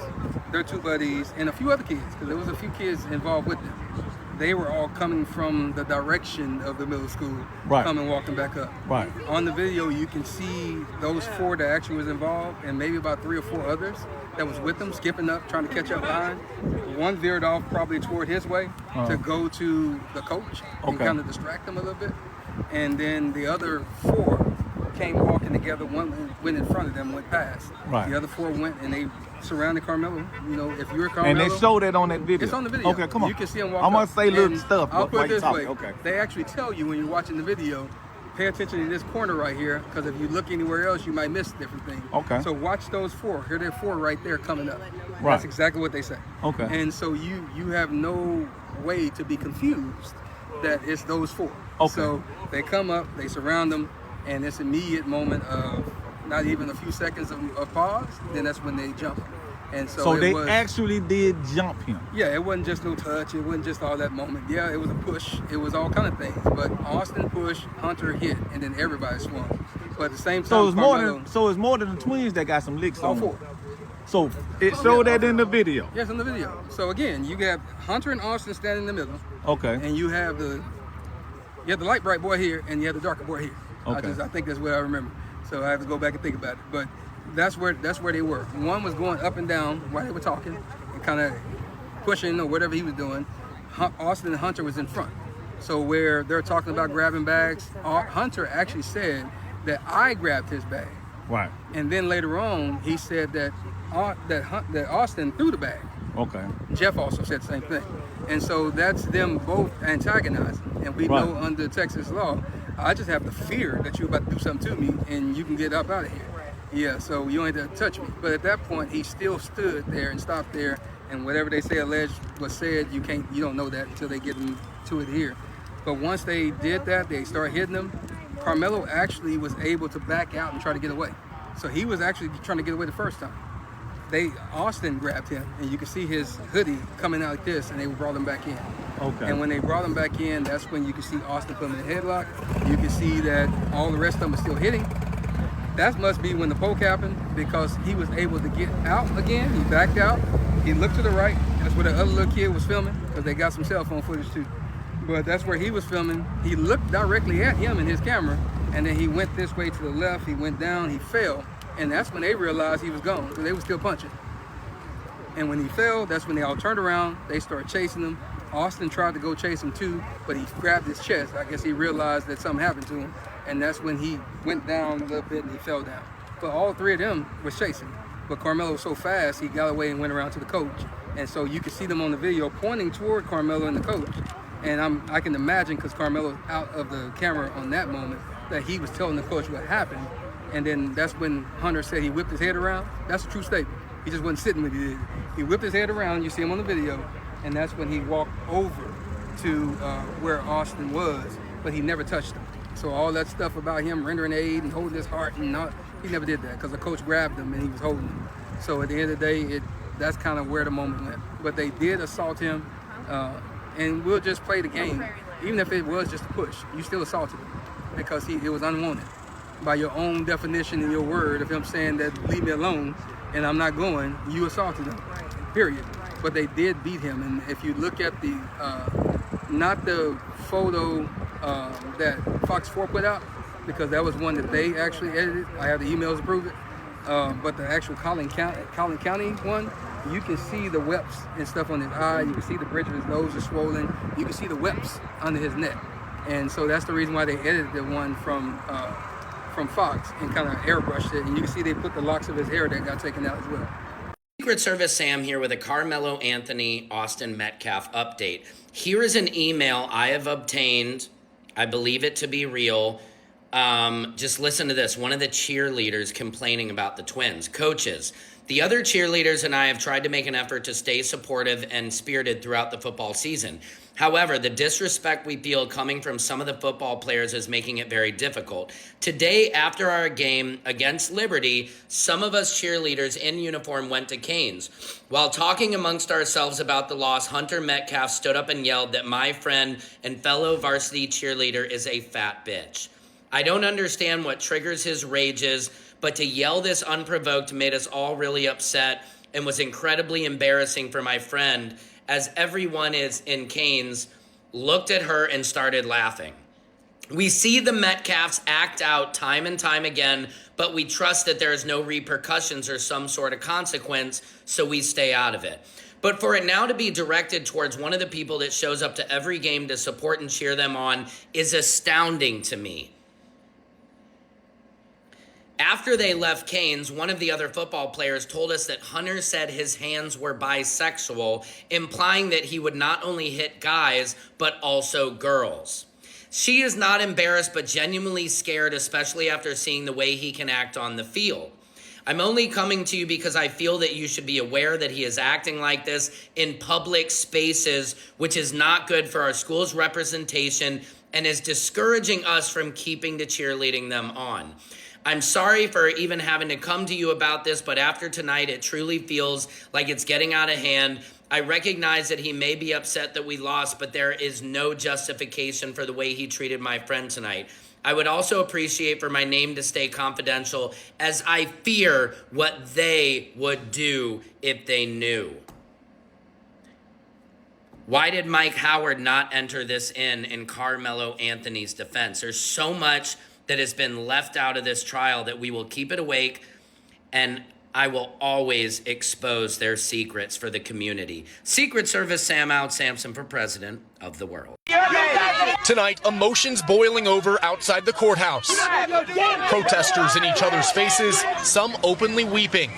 their two buddies, and a few other kids, because there was a few kids involved with them, they were all coming from the direction of the middle school, coming walking back up. Right. On the video, you can see those 4 that actually was involved, and maybe about 3 or 4 others that was with them, skipping up, trying to catch up behind. One veered off probably toward his way to go to the coach and kind of distract him a little bit. And then the other 4 came walking together. One went in front of them, went past. Right. The other 4 went and they surrounded Karmelo. You know, if you're Karmelo. And they showed that on that video. It's on the video. Okay, come on. You can see them walk I'm gonna up. say little And stuff. I'll put it this way. Okay. They actually tell you when you're watching the video, pay attention to this corner right here, because if you look anywhere else, you might miss different things. Okay. So watch those 4. Here, there are 4 right there coming up. Right. That's exactly what they say. Okay. And so you have no way to be confused that it's those 4. Okay. So they come up, they surround them, and this immediate moment of not even a few seconds of pause, then that's when they jump. And so they actually did jump him. Yeah, it wasn't just no touch. It wasn't just all that moment. Yeah, it was a push. It was all kind of things. But Austin pushed, Hunter hit, and then everybody swung. But at the same time, So it's more than the twins that got some licks all on them. 4. So it showed that in the video. Yes, in the video. So again, you got Hunter and Austin standing in the middle. Okay. And you have the light bright boy here, and you have the darker boy here. Okay. I think that's what I remember. So I have to go back and think about it. But that's where they were. One was going up and down while they were talking and kind of pushing or whatever he was doing. Austin and Hunter was in front. So where they're talking about grabbing bags, Hunter actually said that I grabbed his bag. Right. And then later on, he said that Austin threw the bag. Okay. Jeff also said the same thing. And so that's them both antagonizing. And we know under Texas law, I just have the fear that you're about to do something to me and you can get up out of here. Yeah, so you don't have to touch me. But at that point, he still stood there and stopped there. And whatever they say alleged was said, you don't know that until they get into it here. But once they did that, they started hitting him. Karmelo actually was able to back out and try to get away. So he was actually trying to get away the first time. Austin grabbed him, and you can see his hoodie coming out like this, and they brought him back in. Okay. And when they brought him back in, that's when you can see Austin put him in a headlock. You can see that all the rest of them are still hitting. That must be when the poke happened, because he was able to get out again. He backed out. He looked to the right. That's where the other little kid was filming, because they got some cell phone footage too. But that's where he was filming. He looked directly at him in his camera, and then he went this way to the left. He went down. He fell. And that's when they realized he was gone, because they were still punching. And when he fell, that's when they all turned around. They started chasing him. Austin tried to go chase him too, but he grabbed his chest. I guess he realized that something happened to him. And that's when he went down a little bit and he fell down. But all three of them were chasing. But Karmelo was so fast, he got away and went around to the coach. And so you can see them on the video pointing toward Karmelo and the coach. And I can imagine, because Karmelo's out of the camera on that moment, that he was telling the coach what happened. And then that's when Hunter said he whipped his head around. That's a true statement. He just wasn't sitting when he did it. He whipped his head around, you see him on the video, and that's when he walked over to where Austin was, but he never touched him. So all that stuff about him rendering aid and holding his heart, and he never did that, because the coach grabbed him and he was holding him. So at the end of the day, that's kind of where the moment went. But they did assault him, and we'll just play the game. Even if it was just a push, you still assaulted him, because it was unwanted. By your own definition in your word of him saying that leave me alone and I'm not going, you assaulted him, period. But they did beat him. And if you look at the, not the photo that Fox 4 put out, because that was one that they actually edited. I have the emails to prove it. But the actual Collin County one, you can see the webs and stuff on his eye. You can see the bridge of his nose is swollen. You can see the webs under his neck. And so that's the reason why they edited the one from Fox and kind of airbrushed it. And you can see they put the locks of his hair that got taken out as well. Secret Service Sam here with a Karmelo Anthony Austin Metcalf update. Here is an email I have obtained. I believe it to be real. Just listen to this. One of the cheerleaders complaining about the twins. Coaches, the other cheerleaders and I have tried to make an effort to stay supportive and spirited throughout the football season. However, the disrespect we feel coming from some of the football players is making it very difficult. Today, after our game against Liberty, some of us cheerleaders in uniform went to Canes. While talking amongst ourselves about the loss, Hunter Metcalf stood up and yelled that my friend and fellow varsity cheerleader is a fat bitch. I don't understand what triggers his rages, but to yell this unprovoked made us all really upset and was incredibly embarrassing for my friend, as everyone is in Canes looked at her and started laughing. We see the Metcalfs act out time and time again, but we trust that there is no repercussions or some sort of consequence, so we stay out of it. But for it now to be directed towards one of the people that shows up to every game to support and cheer them on is astounding to me. After they left Canes, one of the other football players told us that Hunter said his hands were bisexual, implying that he would not only hit guys, but also girls. She is not embarrassed, but genuinely scared, especially after seeing the way he can act on the field. I'm only coming to you because I feel that you should be aware that he is acting like this in public spaces, which is not good for our school's representation and is discouraging us from keeping the cheerleading them on. I'm sorry for even having to come to you about this, but after tonight, it truly feels like it's getting out of hand. I recognize that he may be upset that we lost, but there is no justification for the way he treated my friend tonight. I would also appreciate for my name to stay confidential, as I fear what they would do if they knew. Why did Mike Howard not enter this in Karmelo Anthony's defense? There's so much that has been left out of this trial that we will keep it awake, and I will always expose their secrets for the community. Secret Service Sam out, Samson for president of the world. You got Tonight, emotions boiling over outside the courthouse. Protesters in each other's faces, some openly weeping.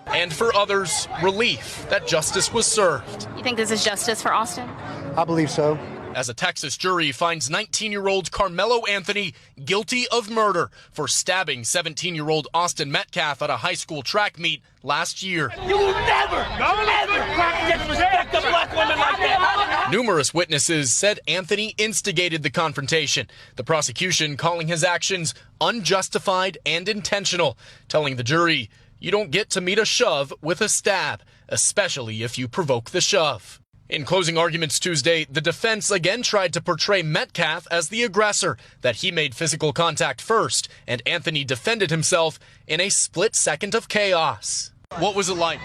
And for others, relief that justice was served. You think this is justice for Austin? I believe so. As a Texas jury finds 19-year-old Karmelo Anthony guilty of murder for stabbing 17-year-old Austin Metcalf at a high school track meet last year. You will never, ever disrespect a black woman like that. Numerous witnesses said Anthony instigated the confrontation, the prosecution calling his actions unjustified and intentional, telling the jury, you don't get to meet a shove with a stab, especially if you provoke the shove. In closing arguments Tuesday, the defense again tried to portray Metcalf as the aggressor, that he made physical contact first, and Anthony defended himself in a split second of chaos. What was it like?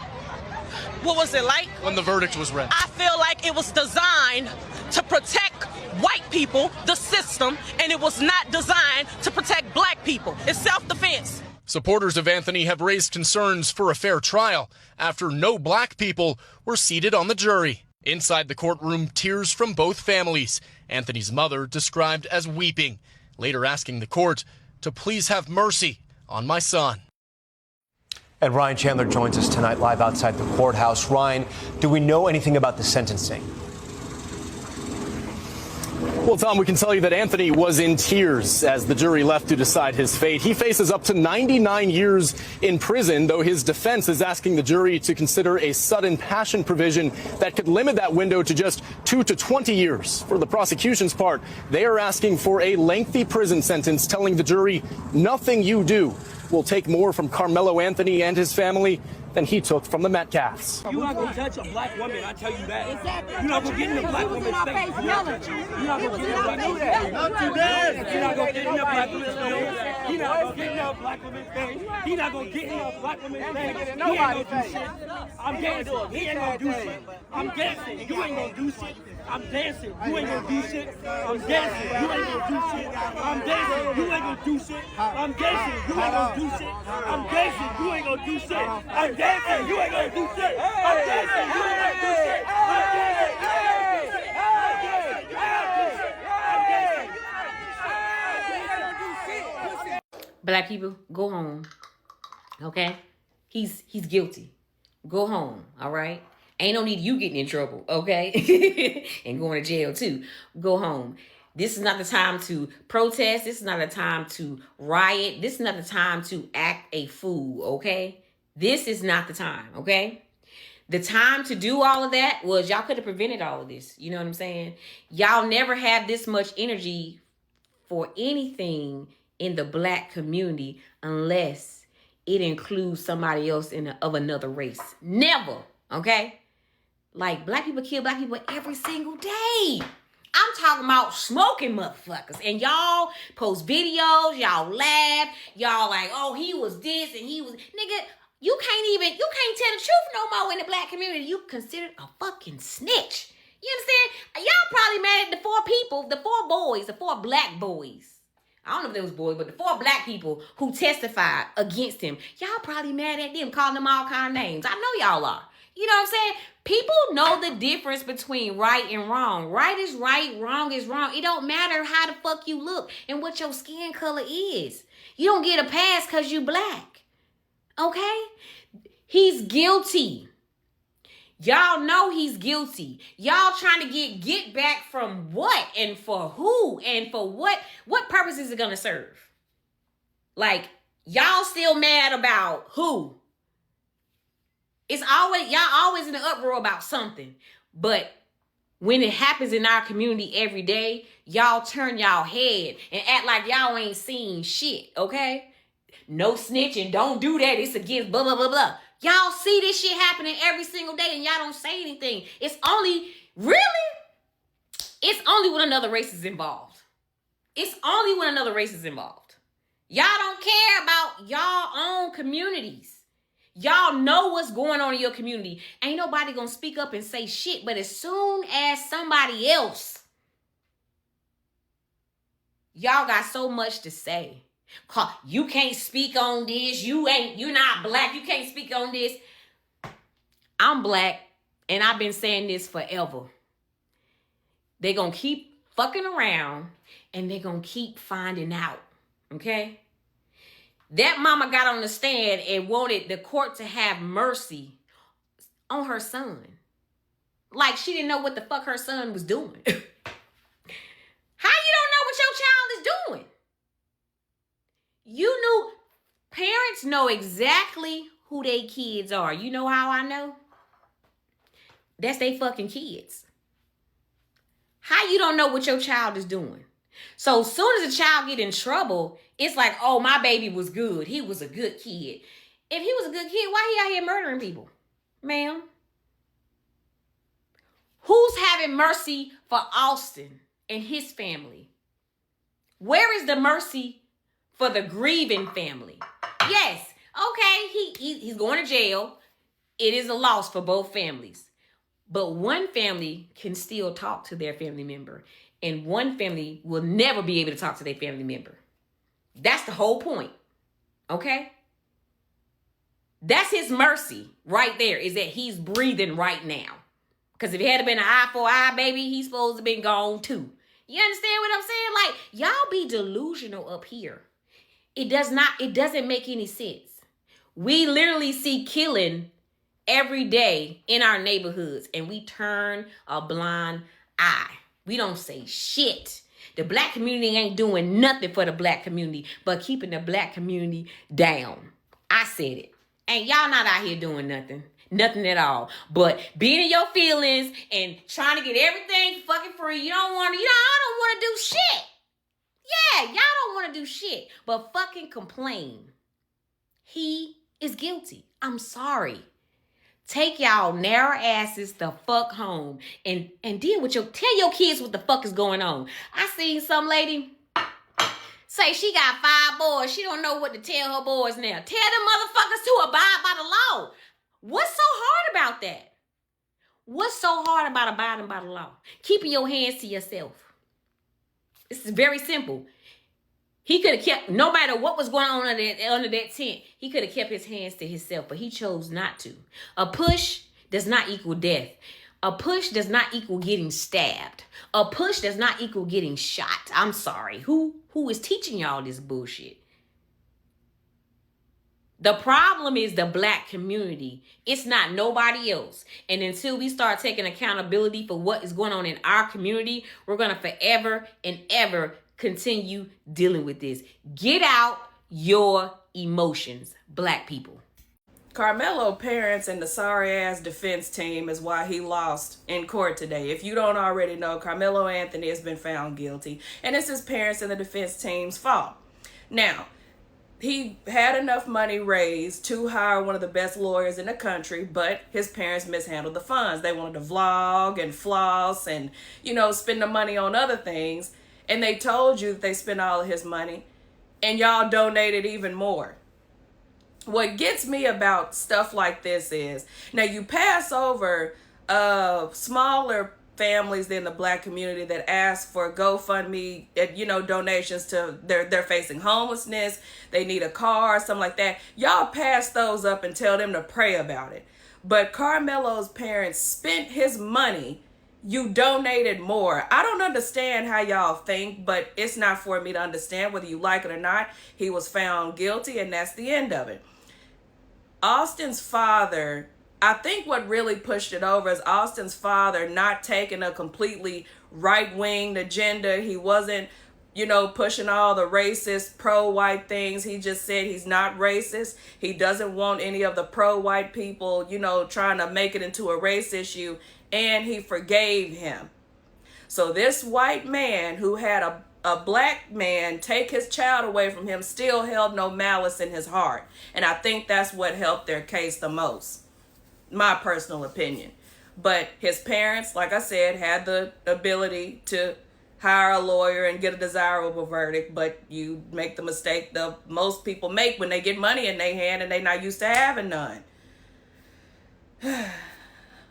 What was it like? When the verdict was read. I feel like it was designed to protect white people, the system, and it was not designed to protect black people. It's self-defense. Supporters of Anthony have raised concerns for a fair trial after no black people were seated on the jury. Inside the courtroom, tears from both families. Anthony's mother described as weeping, later asking the court to please have mercy on my son. And Ryan Chandler joins us tonight live outside the courthouse. Ryan, do we know anything about the sentencing? Well, Tom, we can tell you that Anthony was in tears as the jury left to decide his fate. He faces up to 99 years in prison, though his defense is asking the jury to consider a sudden passion provision that could limit that window to just 2 to 20 years. For the prosecution's part, they are asking for a lengthy prison sentence, telling the jury nothing you do will take more from Karmelo Anthony and his family than he took from the Metcalfs. You're not gonna touch a black woman, I tell you that. Exactly. You're not gonna get in the black woman's face. You're not gonna get in the black woman's face. Not today. You're not gonna get in the black woman's face. He's not gonna get in the black woman's face. He's not gonna get in the black woman's face. He ain't gonna do shit. I'm dancing. He ain't gonna do shit. I'm dancing. You ain't gonna do shit. I'm dancing. You ain't gonna do shit. I'm dancing. You ain't gonna do shit. I'm dancing. You ain't gonna do shit. I'm dancing. You ain't gonna do shit. I'm dancing. You ain't gonna do shit. I'm dancing. You ain't gonna do shit. I'm dancing. You ain't gonna do shit. I'm dancing. Black people, go home. Okay? He's guilty. Go home, all right? Ain't no need you getting in trouble, okay? And going to jail too. Go home. This is not the time to protest. This is not the time to riot. This is not the time to act a fool, okay? This is not the time, okay? The time to do all of that was y'all could have prevented all of this. You know what I'm saying? Y'all never have this much energy for anything in the black community unless it includes somebody else of another race. Never, okay? Like, black people kill black people every single day. I'm talking about smoking motherfuckers. And y'all post videos, y'all laugh, y'all like, oh, he was this and he was... Nigga, you can't tell the truth no more in the black community. You considered a fucking snitch. You understand? Y'all probably mad at the 4 people, the 4 boys, the 4 black boys. I don't know if they was boys, but the 4 black people who testified against him. Y'all probably mad at them, calling them all kind of names. I know y'all are. You know what I'm saying? People know the difference between right and wrong. Right is right, wrong is wrong. It don't matter how the fuck you look and what your skin color is. You don't get a pass because you black. Okay? He's guilty. Y'all know he's guilty. Y'all trying to get back from what and for who and for what? What purpose is it going to serve? Like, y'all still mad about who? It's always, y'all always in the uproar about something. But when it happens in our community every day, y'all turn y'all head and act like y'all ain't seen shit, okay? No snitching, don't do that. It's against blah, blah, blah, blah. Y'all see this shit happening every single day and y'all don't say anything. It's only when another race is involved. It's only when another race is involved. Y'all don't care about y'all own communities. Y'all know what's going on in your community. Ain't nobody gonna speak up and say shit, but as soon as somebody else, y'all got so much to say. You can't speak on this. You're not black. You can't speak on this. I'm black, and I've been saying this forever. They're going to keep fucking around and they're going to keep finding out. Okay? That mama got on the stand and wanted the court to have mercy on her son. Like she didn't know what the fuck her son was doing. How you don't know what your child is doing? You knew, parents know exactly who they kids are. You know how I know? That's they fucking kids. How you don't know what your child is doing? So as soon as a child get in trouble, it's like, oh, my baby was good. He was a good kid. If he was a good kid, why he out here murdering people? Ma'am? Who's having mercy for Austin and his family? Where is the mercy for the grieving family? Yes, okay, he's going to jail. It is a loss for both families. But one family can still talk to their family member, and one family will never be able to talk to their family member. That's the whole point, okay? That's his mercy right there, is that he's breathing right now. Because if it had been an eye for eye, baby, he's supposed to have been gone too. You understand what I'm saying? Like, y'all be delusional up here. It doesn't make any sense. We literally see killing every day in our neighborhoods, and we turn a blind eye. We don't say shit. The black community ain't doing nothing for the black community but keeping the black community down. I said it. And y'all not out here doing nothing. Nothing at all. But being in your feelings and trying to get everything fucking free. Y'all don't want to do shit. Yeah, y'all don't want to do shit. But fucking complain. He is guilty. I'm sorry. Take y'all narrow asses the fuck home and tell your kids what the fuck is going on. I seen some lady say she got 5 boys. She don't know what to tell her boys now. Tell them motherfuckers to abide by the law. What's so hard about that? What's so hard about abiding by the law? Keeping your hands to yourself. This is very simple. He could have kept, no matter what was going on under that tent, he could have kept his hands to himself, but he chose not to. A push does not equal death. A push does not equal getting stabbed. A push does not equal getting shot. I'm sorry. Who is teaching y'all this bullshit? The problem is the black community. It's not nobody else. And until we start taking accountability for what is going on in our community, we're going to forever and ever continue dealing with this. Get out your emotions, black people. Karmelo parents and the sorry-ass defense team is why he lost in court today. If you don't already know, Karmelo Anthony has been found guilty, and it's his parents and the defense team's fault. Now, he had enough money raised to hire one of the best lawyers in the country, but his parents mishandled the funds. They wanted to vlog and floss and, spend the money on other things. And they told you that they spent all of his money and y'all donated even more. What gets me about stuff like this is, now you pass over smaller families in the black community that ask for GoFundMe, donations to they're facing homelessness, they need a car, something like that. Y'all pass those up and tell them to pray about it. But Karmelo's parents spent his money. You donated more. I don't understand how y'all think, but it's not for me to understand whether you like it or not. He was found guilty, and that's the end of it. Austin's father, I think what really pushed it over is Austin's father not taking a completely right-wing agenda. He wasn't, pushing all the racist, pro-white things. He just said he's not racist. He doesn't want any of the pro-white people, trying to make it into a race issue. And he forgave him. So this white man who had a black man take his child away from him still held no malice in his heart. And I think that's what helped their case the most. My personal opinion. But his parents, like I said, had the ability to hire a lawyer and get a desirable verdict. But you make the mistake that most people make when they get money in their hand and they're not used to having none.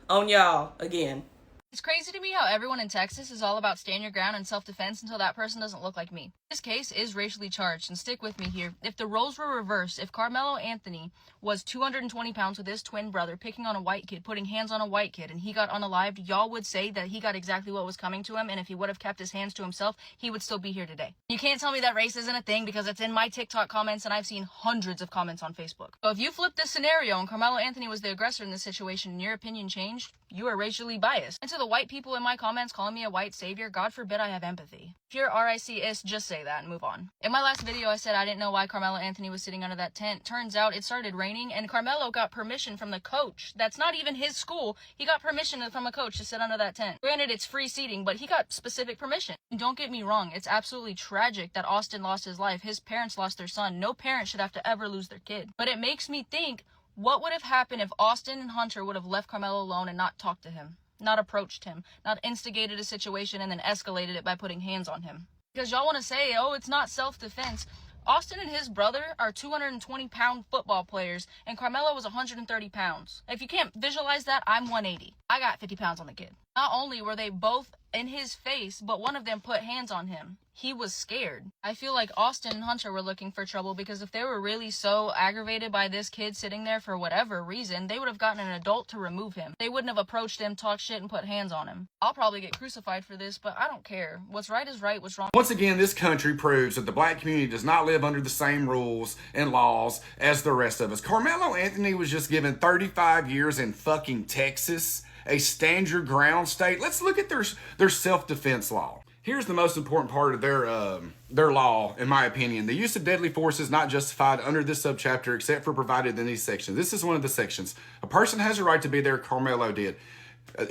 On y'all again. It's crazy to me how everyone in Texas is all about stand your ground and self-defense until that person doesn't look like me. This case is racially charged, and stick with me here. If the roles were reversed, if Karmelo Anthony was 220 pounds with his twin brother, picking on a white kid, putting hands on a white kid, and he got unalived, y'all would say that he got exactly what was coming to him, and if he would have kept his hands to himself, he would still be here today. You can't tell me that race isn't a thing because it's in my TikTok comments, and I've seen hundreds of comments on Facebook. So if you flip this scenario and Karmelo Anthony was the aggressor in this situation and your opinion changed, you are racially biased. And to the white people in my comments calling me a white savior, God forbid I have empathy. If you're RICist, just say that and move on. In my last video, I said I didn't know why Karmelo Anthony was sitting under that tent. Turns out it started raining, and Karmelo got permission from the coach. That's not even his school. He got permission from a coach to sit under that tent. Granted, it's free seating, but he got specific permission. And don't get me wrong, it's absolutely tragic that Austin lost his life. His parents lost their son. No parent should have to ever lose their kid. But it makes me think, what would have happened if Austin and Hunter would have left Karmelo alone and not talked to him? Not approached him, not instigated a situation and then escalated it by putting hands on him. Because y'all want to say, oh, it's not self-defense. Austin and his brother are 220-pound football players, and Karmelo was 130 pounds. If you can't visualize that, I'm 180. I got 50 pounds on the kid. Not only were they both in his face, but one of them put hands on him. He was scared. I feel like Austin and Hunter were looking for trouble because if they were really so aggravated by this kid sitting there for whatever reason, they would have gotten an adult to remove him. They wouldn't have approached him, talked shit, and put hands on him. I'll probably get crucified for this, but I don't care. What's right is right, what's wrong. Once again, this country proves that the black community does not live under the same rules and laws as the rest of us. Karmelo Anthony was just given 35 years in fucking Texas, a stand your ground state. Let's look at their self-defense law. Here's the most important part of their law, in my opinion. The use of deadly force is not justified under this subchapter except for provided in these sections. This is one of the sections. A person has a right to be there, Karmelo did,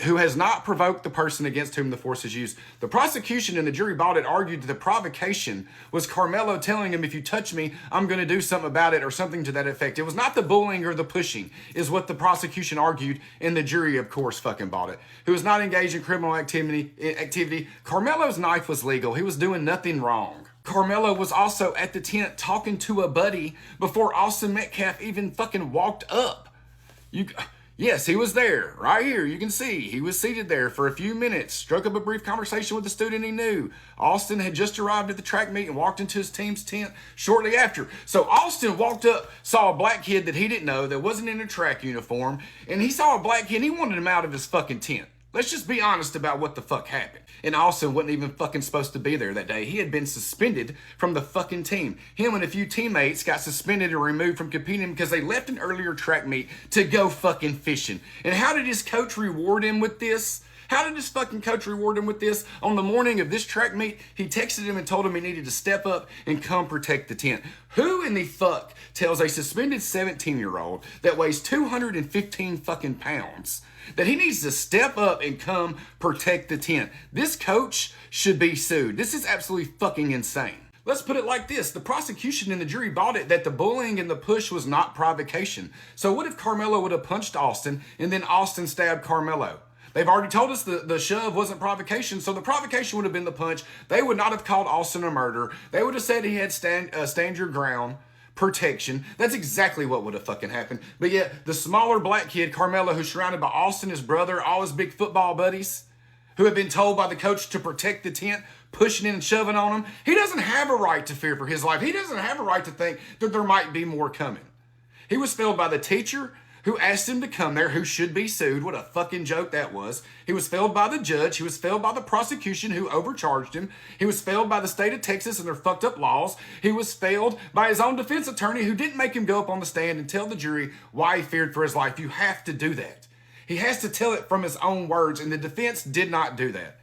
who has not provoked the person against whom the force is used. The prosecution and the jury bought it argued that the provocation was Karmelo telling him, if you touch me, I'm going to do something about it, or something to that effect. It was not the bullying or the pushing, is what the prosecution argued, and the jury, of course, fucking bought it. Who was not engaged in criminal activity. Karmelo's knife was legal. He was doing nothing wrong. Karmelo was also at the tent talking to a buddy before Austin Metcalf even fucking walked up. Yes, he was there, right here. You can see he was seated there for a few minutes, struck up a brief conversation with the student he knew. Austin had just arrived at the track meet and walked into his team's tent shortly after. So Austin walked up, saw a black kid that he didn't know that wasn't in a track uniform, and he saw a black kid and he wanted him out of his fucking tent. Let's just be honest about what the fuck happened. And Austin wasn't even fucking supposed to be there that day. He had been suspended from the fucking team. Him and a few teammates got suspended or removed from competing because they left an earlier track meet to go fucking fishing. And how did his coach reward him with this? How did his fucking coach reward him with this? On the morning of this track meet, he texted him and told him he needed to step up and come protect the tent. Who in the fuck tells a suspended 17-year-old that weighs 215 fucking pounds that he needs to step up and come protect the tent? This coach should be sued. This is absolutely fucking insane. Let's put it like this. The prosecution and the jury bought it that the bullying and the push was not provocation. So what if Karmelo would have punched Austin and then Austin stabbed Karmelo? They've already told us the shove wasn't provocation, so the provocation would have been the punch. They would not have called Austin a murderer. They would have said he had stand your ground protection. That's exactly what would have fucking happened. But yet, the smaller black kid, Karmelo, who's surrounded by Austin, his brother, all his big football buddies, who have been told by the coach to protect the tent, pushing in and shoving on him, he doesn't have a right to fear for his life. He doesn't have a right to think that there might be more coming. He was failed by the teacher who asked him to come there, who should be sued. What a fucking joke that was. He was failed by the judge. He was failed by the prosecution who overcharged him. He was failed by the state of Texas and their fucked up laws. He was failed by his own defense attorney who didn't make him go up on the stand and tell the jury why he feared for his life. You have to do that. He has to tell it from his own words, and the defense did not do that.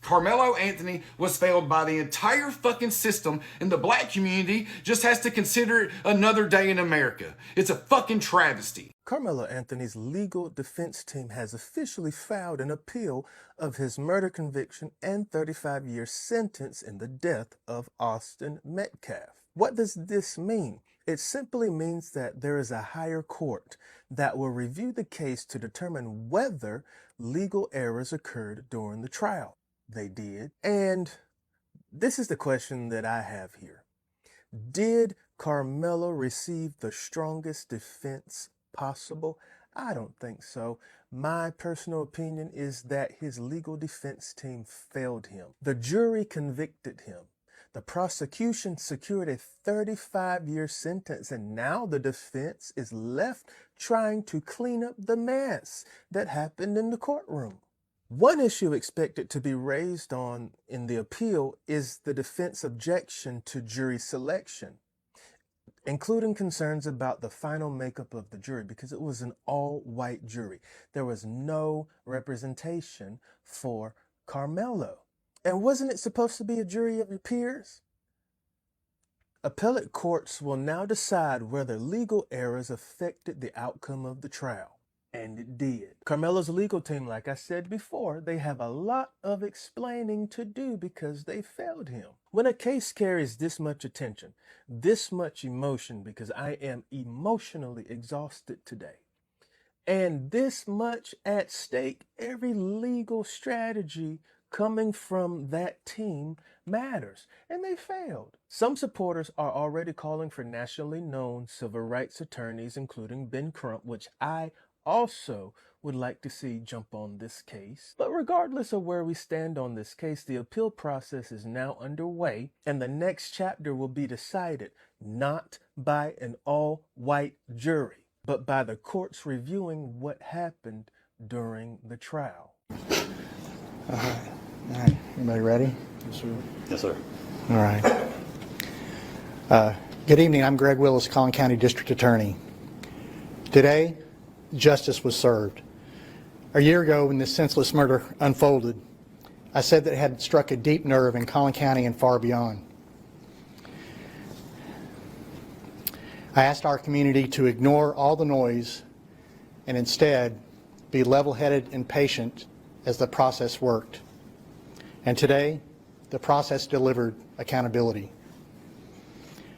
Karmelo Anthony was failed by the entire fucking system, and the black community just has to consider it another day in America. It's a fucking travesty. Karmelo Anthony's legal defense team has officially filed an appeal of his murder conviction and 35-year sentence in the death of Austin Metcalf. What does this mean? It simply means that there is a higher court that will review the case to determine whether legal errors occurred during the trial. They did. And this is the question that I have here. Did Karmelo receive the strongest defense possible? I don't think so. My personal opinion is that his legal defense team failed him. The jury convicted him. The prosecution secured a 35-year sentence, and now the defense is left trying to clean up the mess that happened in the courtroom. One issue expected to be raised on in the appeal is the defense objection to jury selection, including concerns about the final makeup of the jury, because it was an all-white jury. There was no representation for Karmelo. And wasn't it supposed to be a jury of your peers? Appellate courts will now decide whether legal errors affected the outcome of the trial. And it did. Karmelo's legal team, like I said before, they have a lot of explaining to do because they failed him. When a case carries this much attention, this much emotion, because I am emotionally exhausted today, and this much at stake, every legal strategy coming from that team matters, and they failed. Some supporters are already calling for nationally known civil rights attorneys, including Ben Crump, which I also would like to see jump on this case. But regardless of where we stand on this case, the appeal process is now underway, and the next chapter will be decided not by an all-white jury, but by the courts reviewing what happened during the trial. All right. Everybody ready? Yes, sir. Yes, sir. All right. Good evening. I'm Greg Willis, Collin County District Attorney. Today, justice was served. A year ago, when this senseless murder unfolded, I said that it had struck a deep nerve in Collin County and far beyond. I asked our community to ignore all the noise and instead be level-headed and patient as the process worked. And today, the process delivered accountability.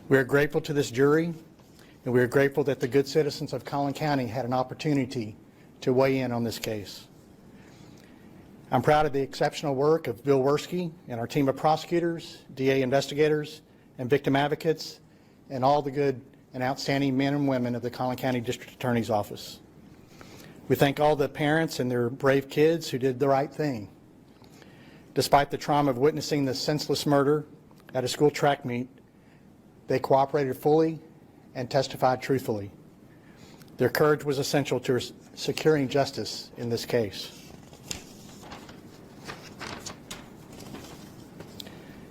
We are grateful to this jury, and we are grateful that the good citizens of Collin County had an opportunity to weigh in on this case. I'm proud of the exceptional work of Bill Werski and our team of prosecutors, DA investigators, and victim advocates, and all the good and outstanding men and women of the Collin County District Attorney's Office. We thank all the parents and their brave kids who did the right thing. Despite the trauma of witnessing the senseless murder at a school track meet, they cooperated fully and testified truthfully. Their courage was essential to securing justice in this case.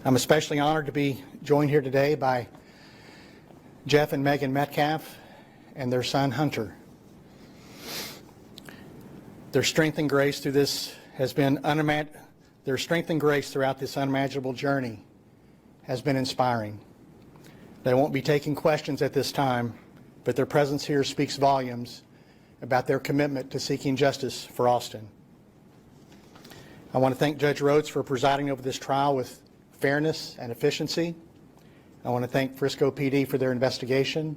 I'm especially honored to be joined here today by Jeff and Megan Metcalf and their son Hunter. Their strength and grace through this has been Their strength and grace throughout this unimaginable journey has been inspiring. They won't be taking questions at this time, but their presence here speaks volumes about their commitment to seeking justice for Austin. I want to thank Judge Rhodes for presiding over this trial with fairness and efficiency. I want to thank Frisco PD for their investigation.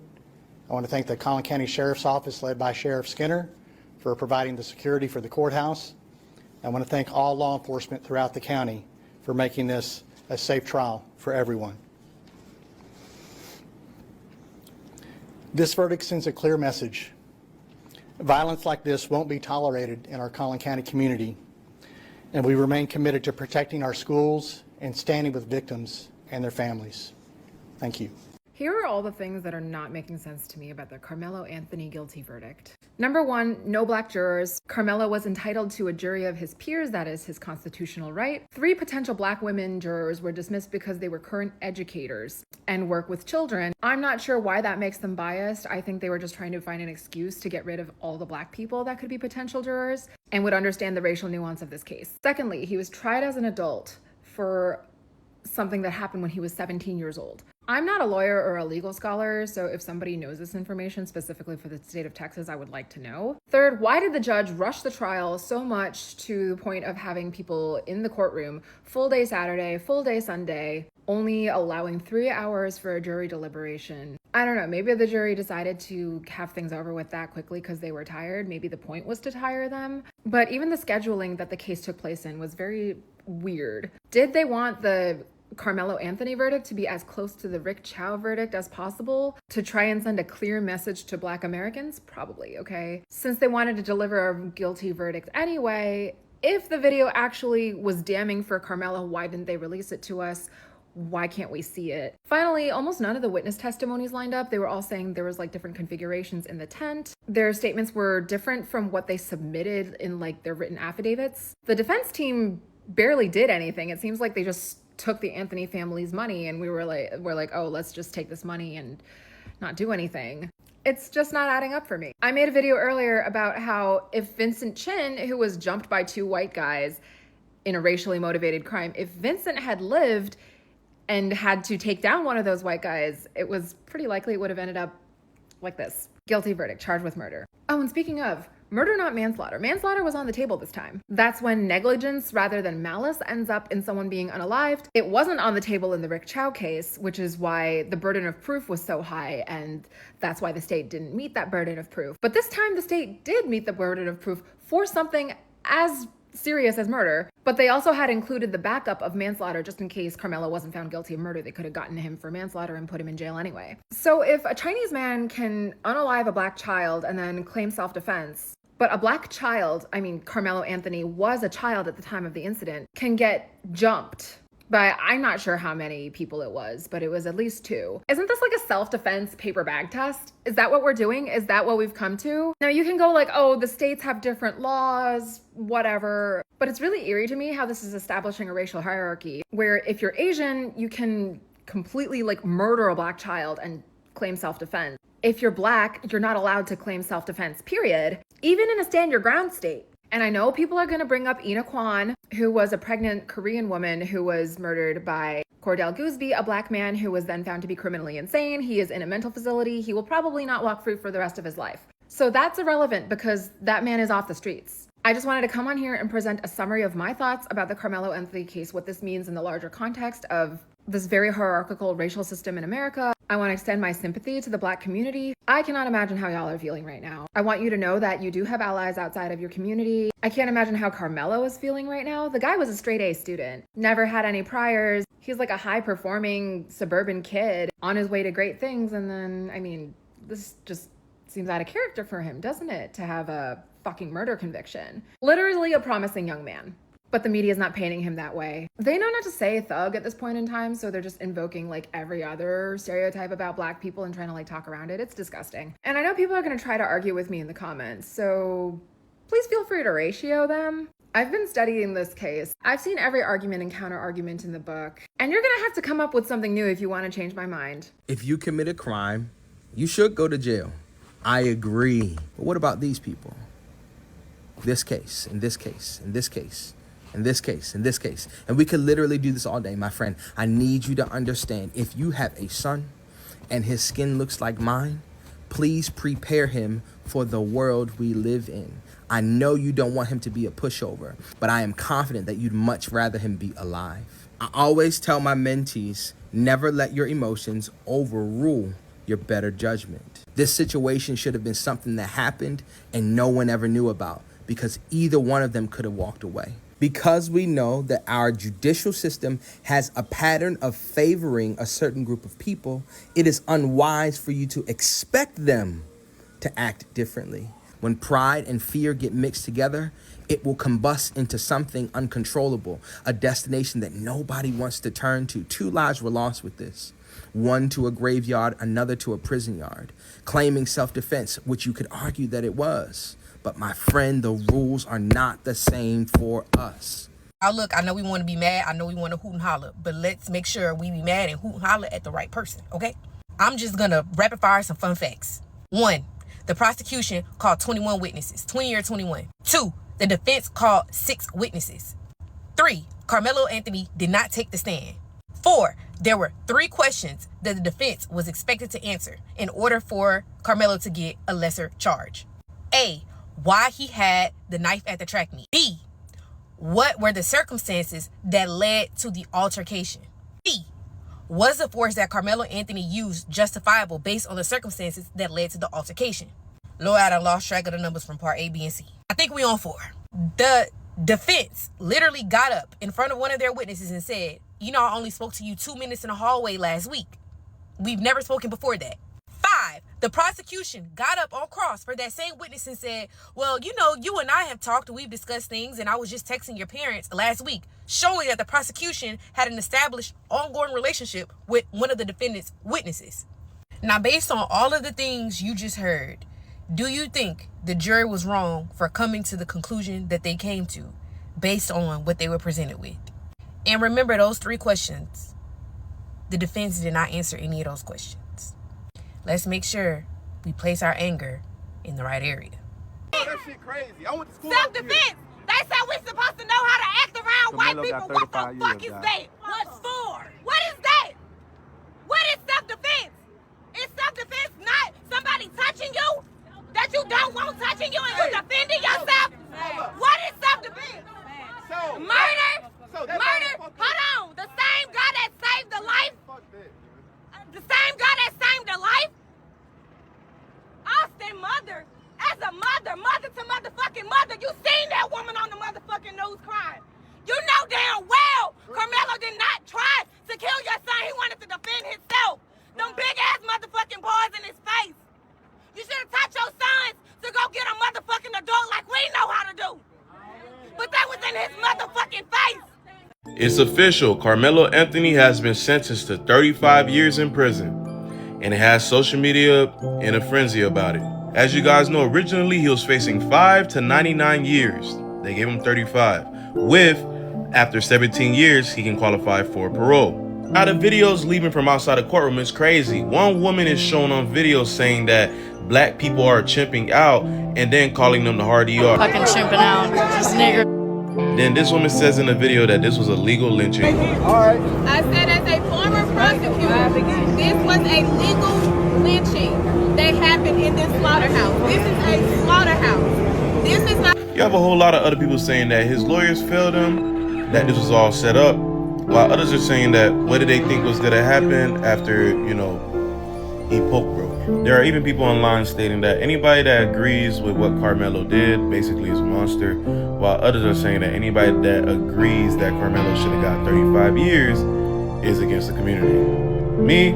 I want to thank the Collin County Sheriff's Office led by Sheriff Skinner for providing the security for the courthouse. I want to thank all law enforcement throughout the county for making this a safe trial for everyone. This verdict sends a clear message. Violence like this won't be tolerated in our Collin County community, and we remain committed to protecting our schools and standing with victims and their families. Thank you. Here are all the things that are not making sense to me about the Karmelo Anthony guilty verdict. Number one, no black jurors. Karmelo was entitled to a jury of his peers, that is his constitutional right. 3 potential black women jurors were dismissed because they were current educators and work with children. I'm not sure why that makes them biased. I think they were just trying to find an excuse to get rid of all the black people that could be potential jurors and would understand the racial nuance of this case. Secondly, he was tried as an adult for something that happened when he was 17 years old. I'm not a lawyer or a legal scholar, so if somebody knows this information specifically for the state of Texas, I would like to know. Third, why did the judge rush the trial so much to the point of having people in the courtroom full day Saturday, full day Sunday, only allowing 3 hours for a jury deliberation? I don't know, maybe the jury decided to have things over with that quickly because they were tired. Maybe the point was to tire them. But even the scheduling that the case took place in was very weird. Did they want the Karmelo Anthony verdict to be as close to the Rick Chow verdict as possible to try and send a clear message to Black Americans? Probably, okay? Since they wanted to deliver a guilty verdict anyway, if the video actually was damning for Karmelo, why didn't they release it to us? Why can't we see it? Finally, almost none of the witness testimonies lined up. They were all saying there was like different configurations in the tent. Their statements were different from what they submitted in like their written affidavits. The defense team barely did anything. It seems like they just took the Anthony family's money and we're like, oh, let's just take this money and not do anything. It's just not adding up for me. I made a video earlier about how if Vincent Chin, who was jumped by 2 white guys in a racially motivated crime, if Vincent had lived and had to take down one of those white guys, it was pretty likely it would have ended up like this. Guilty verdict, charged with murder. Oh, and speaking of, murder, not manslaughter. Manslaughter was on the table this time. That's when negligence rather than malice ends up in someone being unalived. It wasn't on the table in the Rick Chow case, which is why the burden of proof was so high, and that's why the state didn't meet that burden of proof. But this time the state did meet the burden of proof for something as serious as murder, but they also had included the backup of manslaughter just in case Karmelo wasn't found guilty of murder. They could have gotten him for manslaughter and put him in jail anyway. So if a Chinese man can unalive a black child and then claim self-defense, but a black child, I mean, Karmelo Anthony was a child at the time of the incident, can get jumped by, I'm not sure how many people it was, but it was at least 2. Isn't this like a self-defense paper bag test? Is that what we're doing? Is that what we've come to? Now you can go like, oh, the states have different laws, whatever. But it's really eerie to me how this is establishing a racial hierarchy where if you're Asian, you can completely like murder a black child and claim self-defense. If you're black, you're not allowed to claim self-defense, period. Even in a stand your ground state. And I know people are going to bring up Ina Kwan, who was a pregnant Korean woman who was murdered by Cordell Gooseby, a black man who was then found to be criminally insane. He is in a mental facility. He will probably not walk free for the rest of his life. So that's irrelevant because that man is off the streets. I just wanted to come on here and present a summary of my thoughts about the Karmelo Anthony case, what this means in the larger context of this very hierarchical racial system in America. I want to extend my sympathy to the black community. I cannot imagine how y'all are feeling right now. I want you to know that you do have allies outside of your community. I can't imagine how Karmelo is feeling right now. The guy was a straight A student, never had any priors. He's like a high performing suburban kid on his way to great things. And then, I mean, this just seems out of character for him, doesn't it? To have a fucking murder conviction. Literally a promising young man. But the media is not painting him that way. They know not to say thug at this point in time, so they're just invoking like every other stereotype about black people and trying to like talk around it. It's disgusting. And I know people are gonna try to argue with me in the comments, so please feel free to ratio them. I've been studying this case. I've seen every argument and counter argument in the book, and you're gonna have to come up with something new if you wanna change my mind. If you commit a crime, you should go to jail. I agree. But what about these people? This case, and this case, and this case. In this case, in this case. And we could literally do this all day, my friend. I need you to understand, if you have a son and his skin looks like mine, please prepare him for the world we live in. I know you don't want him to be a pushover, but I am confident that you'd much rather him be alive. I always tell my mentees, never let your emotions overrule your better judgment. This situation should have been something that happened and no one ever knew about, because either one of them could have walked away. Because we know that our judicial system has a pattern of favoring a certain group of people, it is unwise for you to expect them to act differently. When pride and fear get mixed together, it will combust into something uncontrollable, a destination that nobody wants to turn to. 2 lives were lost with this. One to a graveyard, another to a prison yard, claiming self-defense, which you could argue that it was. But my friend, the rules are not the same for us. Now look, I know we want to be mad. I know we want to hoot and holler, but let's make sure we be mad and hoot and holler at the right person, okay? I'm just going to rapid fire some fun facts. 1, the prosecution called 21 witnesses, 20 or 21. 2, the defense called 6 witnesses. 3, Karmelo Anthony did not take the stand. 4, there were 3 questions that the defense was expected to answer in order for Karmelo to get a lesser charge. A, why he had the knife at the track meet. B, what were the circumstances that led to the altercation. C, was the force that Karmelo Anthony used justifiable based on the circumstances that led to the altercation. Lord, I done lost track of the numbers from part A, B, and C. I think we on 4. The defense literally got up in front of one of their witnesses and said, you know, I only spoke to you 2 minutes in the hallway last week. We've never spoken before that. 5, The prosecution got up on cross for that same witness and said, well, you know, you and I have talked and we've discussed things, and I was just texting your parents last week, showing that the prosecution had an established ongoing relationship with one of the defendant's witnesses. Now, based on all of the things you just heard, do you think the jury was wrong for coming to the conclusion that they came to based on what they were presented with? And remember those 3 questions. The defense did not answer any of those questions. Let's make sure we place our anger in the right area. Oh, that shit crazy. I went to school. Self-defense. They said we're supposed to know how to act around white people. What the fuck is that? What for? What is that? What is self-defense? Is self-defense not somebody touching you that you don't want touching you and you defending yourself? What is self-defense? Murder? Murder? Hold on. The same God that saved the life? The same God that saved the life? Austin mother, as a mother to motherfucking mother, you seen that woman on the motherfucking news crying. You know damn well Karmelo did not try to kill your son. He wanted to defend himself. Them big ass motherfucking boys in his face. You should have taught your sons to go get a motherfucking adult like we know how to do. But that was in his motherfucking face. It's official. Karmelo Anthony has been sentenced to 35 years in prison, and it has social media in a frenzy about it. As you guys know, originally he was facing 5 to 99 years. They gave him 35. After 17 years, he can qualify for parole. Now the videos leaving from outside the courtroom is crazy. One woman is shown on video saying that black people are chimping out and then calling them the hard ER. Fucking chimping out. This nigger. Then this woman says in the video that this was a legal lynching. Alright. I said as a former prosecutor, this was a legal lynching that happened in this slaughterhouse. This is a slaughterhouse. This is not... You have a whole lot of other people saying that his lawyers failed him, that this was all set up, while others are saying that what did they think was going to happen after, he poke broke. There are even people online stating that anybody that agrees with what Karmelo did basically is a monster, while others are saying that anybody that agrees that Karmelo should have got 35 years is against the community. Me,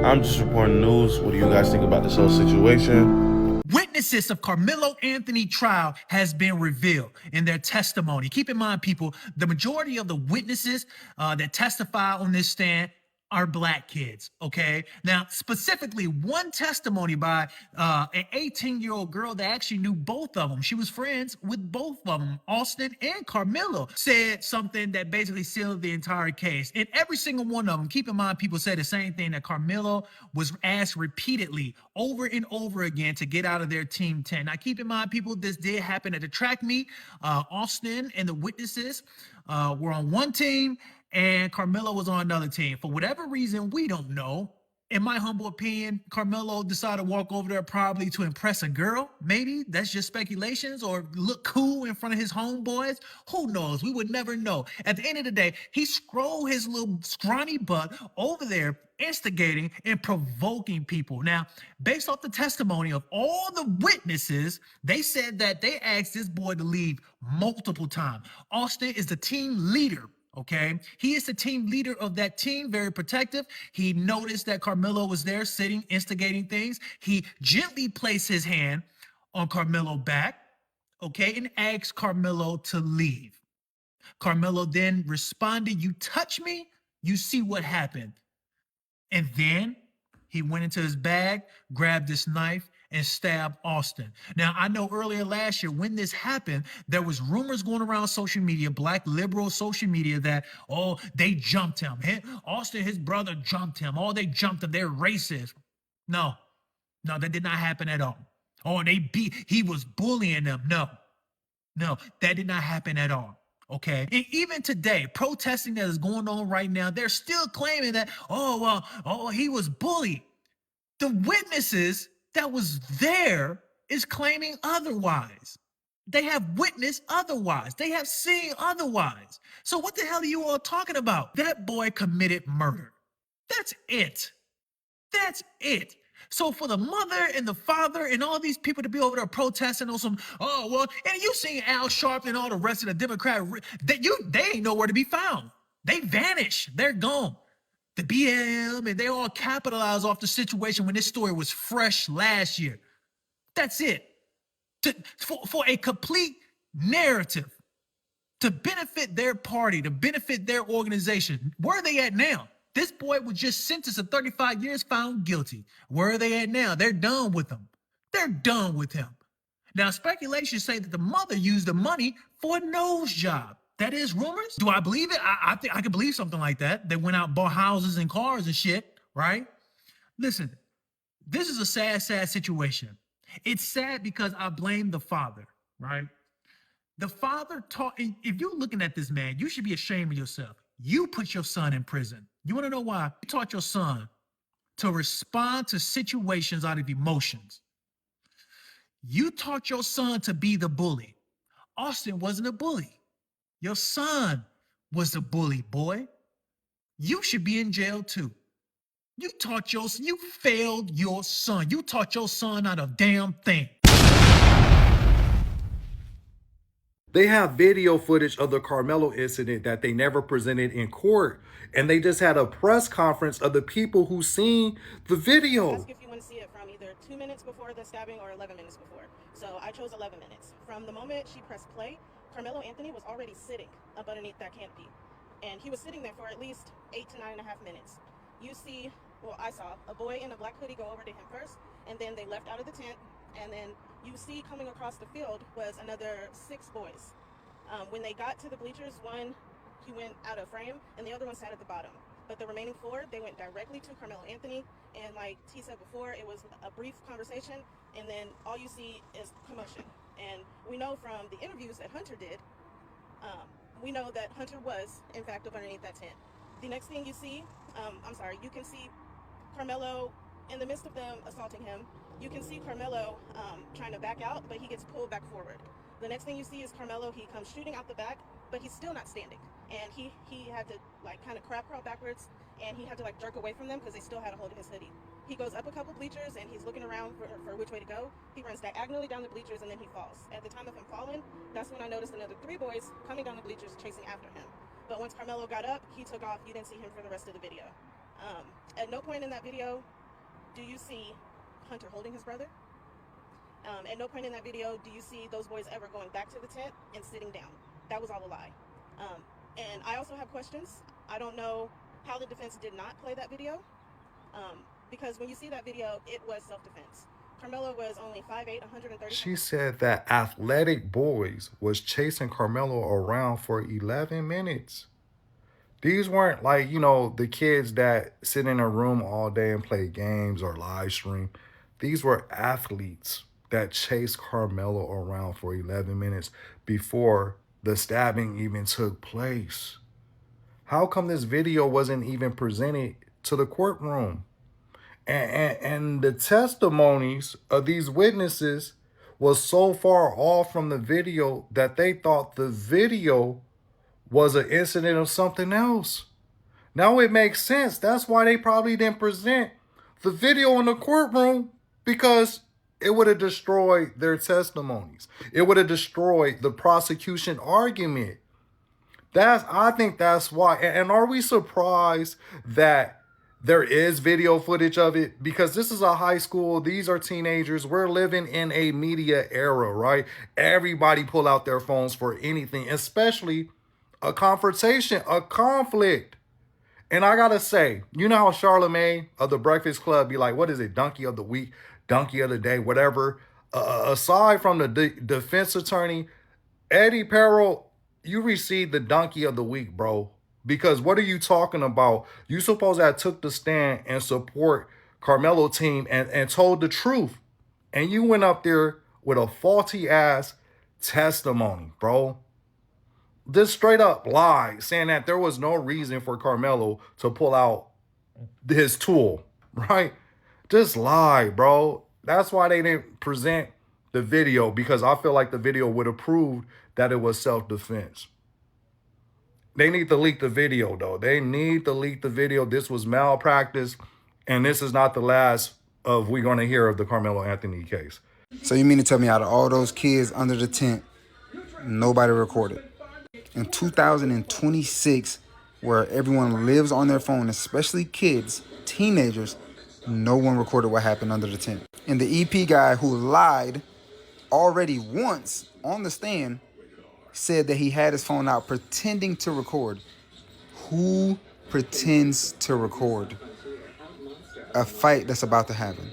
I'm just reporting news. What do you guys think about this whole situation? Witnesses of Karmelo Anthony trial has been revealed in their testimony. Keep in mind, people, the majority of the witnesses that testify on this stand are black kids, okay? Now, specifically, one testimony by an 18-year-old girl that actually knew both of them. She was friends with both of them, Austin and Karmelo, said something that basically sealed the entire case. And every single one of them, keep in mind, people say the same thing, that Karmelo was asked repeatedly over and over again to get out of their team 10. Now, keep in mind, people, this did happen at the track meet. Austin and the witnesses were on one team, and Karmelo was on another team. For whatever reason, we don't know. In my humble opinion, Karmelo decided to walk over there probably to impress a girl. Maybe that's just speculations, or look cool in front of his homeboys. Who knows? We would never know. At the end of the day, he scrolled his little scrawny butt over there, instigating and provoking people. Now, based off the testimony of all the witnesses, they said that they asked this boy to leave multiple times. Austin is the team leader. Okay, he is the team leader of that team, very protective. He noticed that Karmelo was there sitting, instigating things. He gently placed his hand on Karmelo's back, okay, and asked Karmelo to leave. Karmelo then responded, "You touch me, you see what happened." And then he went into his bag, grabbed this knife, and stabbed Austin. Now, I know earlier last year when this happened, there was rumors going around social media, black liberal social media, that, oh, they jumped him. Austin, his brother, jumped him. Oh, they jumped him. They're racist. No, that did not happen at all. Oh, he was bullying them. No, that did not happen at all. Okay, and even today, protesting that is going on right now, they're still claiming that, he was bullied. The witnesses that was there is claiming otherwise. They have witnessed otherwise. They have seen otherwise. So what the hell are you all talking about? That boy committed murder. That's it. That's it. So for the mother and the father and all these people to be over there protesting on some, and you seen Al Sharpton and all the rest of the Democrat, they ain't nowhere to be found. They vanish. They're gone. The BLM, and they all capitalize off the situation when this story was fresh last year. That's it. For a complete narrative to benefit their party, to benefit their organization. Where are they at now? This boy was just sentenced to 35 years, found guilty. Where are they at now? They're done with him. They're done with him. Now, speculation say that the mother used the money for a nose job. That is rumors. Do I believe it? I think I could believe something like that. They went out and bought houses and cars and shit, right? Listen, this is a sad, sad situation. It's sad because I blame the father, right? The father taught, if you're looking at this man, you should be ashamed of yourself. You put your son in prison. You want to know why? You taught your son to respond to situations out of emotions. You taught your son to be the bully. Austin wasn't a bully. Your son was the bully, boy. You should be in jail too. You failed your son. You taught your son not a damn thing. They have video footage of the Karmelo incident that they never presented in court. And they just had a press conference of the people who seen the video. Ask if you want to see it from either 2 minutes before the stabbing or 11 minutes before. So I chose 11 minutes. From the moment she pressed play, Karmelo Anthony was already sitting up underneath that canopy. And he was sitting there for at least 8 to 9.5 minutes. You see, well, I saw a boy in a black hoodie go over to him first, and then they left out of the tent. And then you see coming across the field was another 6 boys. When they got to the bleachers, one, he went out of frame, and the other one sat at the bottom. But the remaining 4, they went directly to Karmelo Anthony. And like T said before, it was a brief conversation, and then all you see is commotion. And we know from the interviews that Hunter did, we know that Hunter was, in fact, up underneath that tent. The next thing you see, you can see Karmelo, in the midst of them assaulting him, you can see Karmelo trying to back out, but he gets pulled back forward. The next thing you see is Karmelo, he comes shooting out the back, but he's still not standing. And he had to like kind of crab crawl backwards, and he had to like jerk away from them because they still had a hold of his hoodie. He goes up a couple bleachers and he's looking around for which way to go. He runs diagonally down the bleachers and then he falls. At the time of him falling, that's when I noticed another 3 boys coming down the bleachers chasing after him. But once Karmelo got up, he took off. You didn't see him for the rest of the video. At no point in that video do you see Hunter holding his brother. At no point in that video do you see those boys ever going back to the tent and sitting down. That was all a lie. And I also have questions. I don't know how the defense did not play that video. Because when you see that video, it was self-defense. Karmelo was only 5'8", 130. She said that athletic boys was chasing Karmelo around for 11 minutes. These weren't like, the kids that sit in a room all day and play games or live stream. These were athletes that chased Karmelo around for 11 minutes before the stabbing even took place. How come this video wasn't even presented to the courtroom? And the testimonies of these witnesses was so far off from the video that they thought the video was an incident of something else. Now it makes sense. That's why they probably didn't present the video in the courtroom, because it would have destroyed their testimonies. It would have destroyed the prosecution argument. I think that's why. And are we surprised that there is video footage of it? Because this is a high school. These are teenagers. We're living in a media era, right? Everybody pull out their phones for anything, especially a confrontation, a conflict. And I gotta say, you know how Charlamagne of the Breakfast Club be like, what is it, donkey of the week, donkey of the day, whatever. Aside from the defense attorney, Eddie Perrell, you received the donkey of the week, bro. Because what are you talking about? You supposed to have took the stand and support Karmelo team and told the truth. And you went up there with a faulty ass testimony, bro. This straight up lie, saying that there was no reason for Karmelo to pull out his tool, right? Just lie, bro. That's why they didn't present the video, because I feel like the video would have proved that it was self-defense. They need to leak the video, though. They need to leak the video. This was malpractice, and this is not the last of we're going to hear of the Karmelo Anthony case. So you mean to tell me out of all those kids under the tent, nobody recorded? In 2026, where everyone lives on their phone, especially kids, teenagers. No one recorded what happened under the tent. And the EP guy who lied already once on the stand said that he had his phone out pretending to record. Who pretends to record a fight that's about to happen?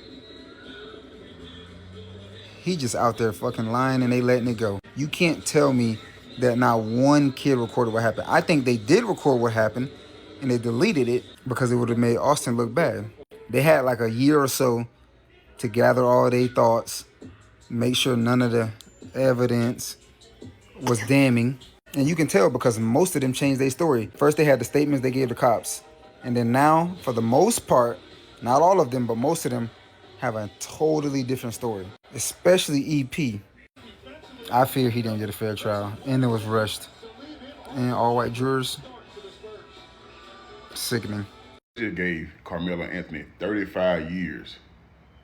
He just out there fucking lying and they letting it go. You can't tell me that not one kid recorded what happened. I think they did record what happened and they deleted it because it would have made Austin look bad. They had like a year or so to gather all their thoughts, make sure none of the evidence was damning. And you can tell because most of them changed their story. First they had the statements they gave the cops. And then now, for the most part, not all of them, but most of them have a totally different story. Especially EP. I fear he didn't get a fair trial. And it was rushed. And all white jurors, sickening. Just gave Karmelo Anthony 35 years.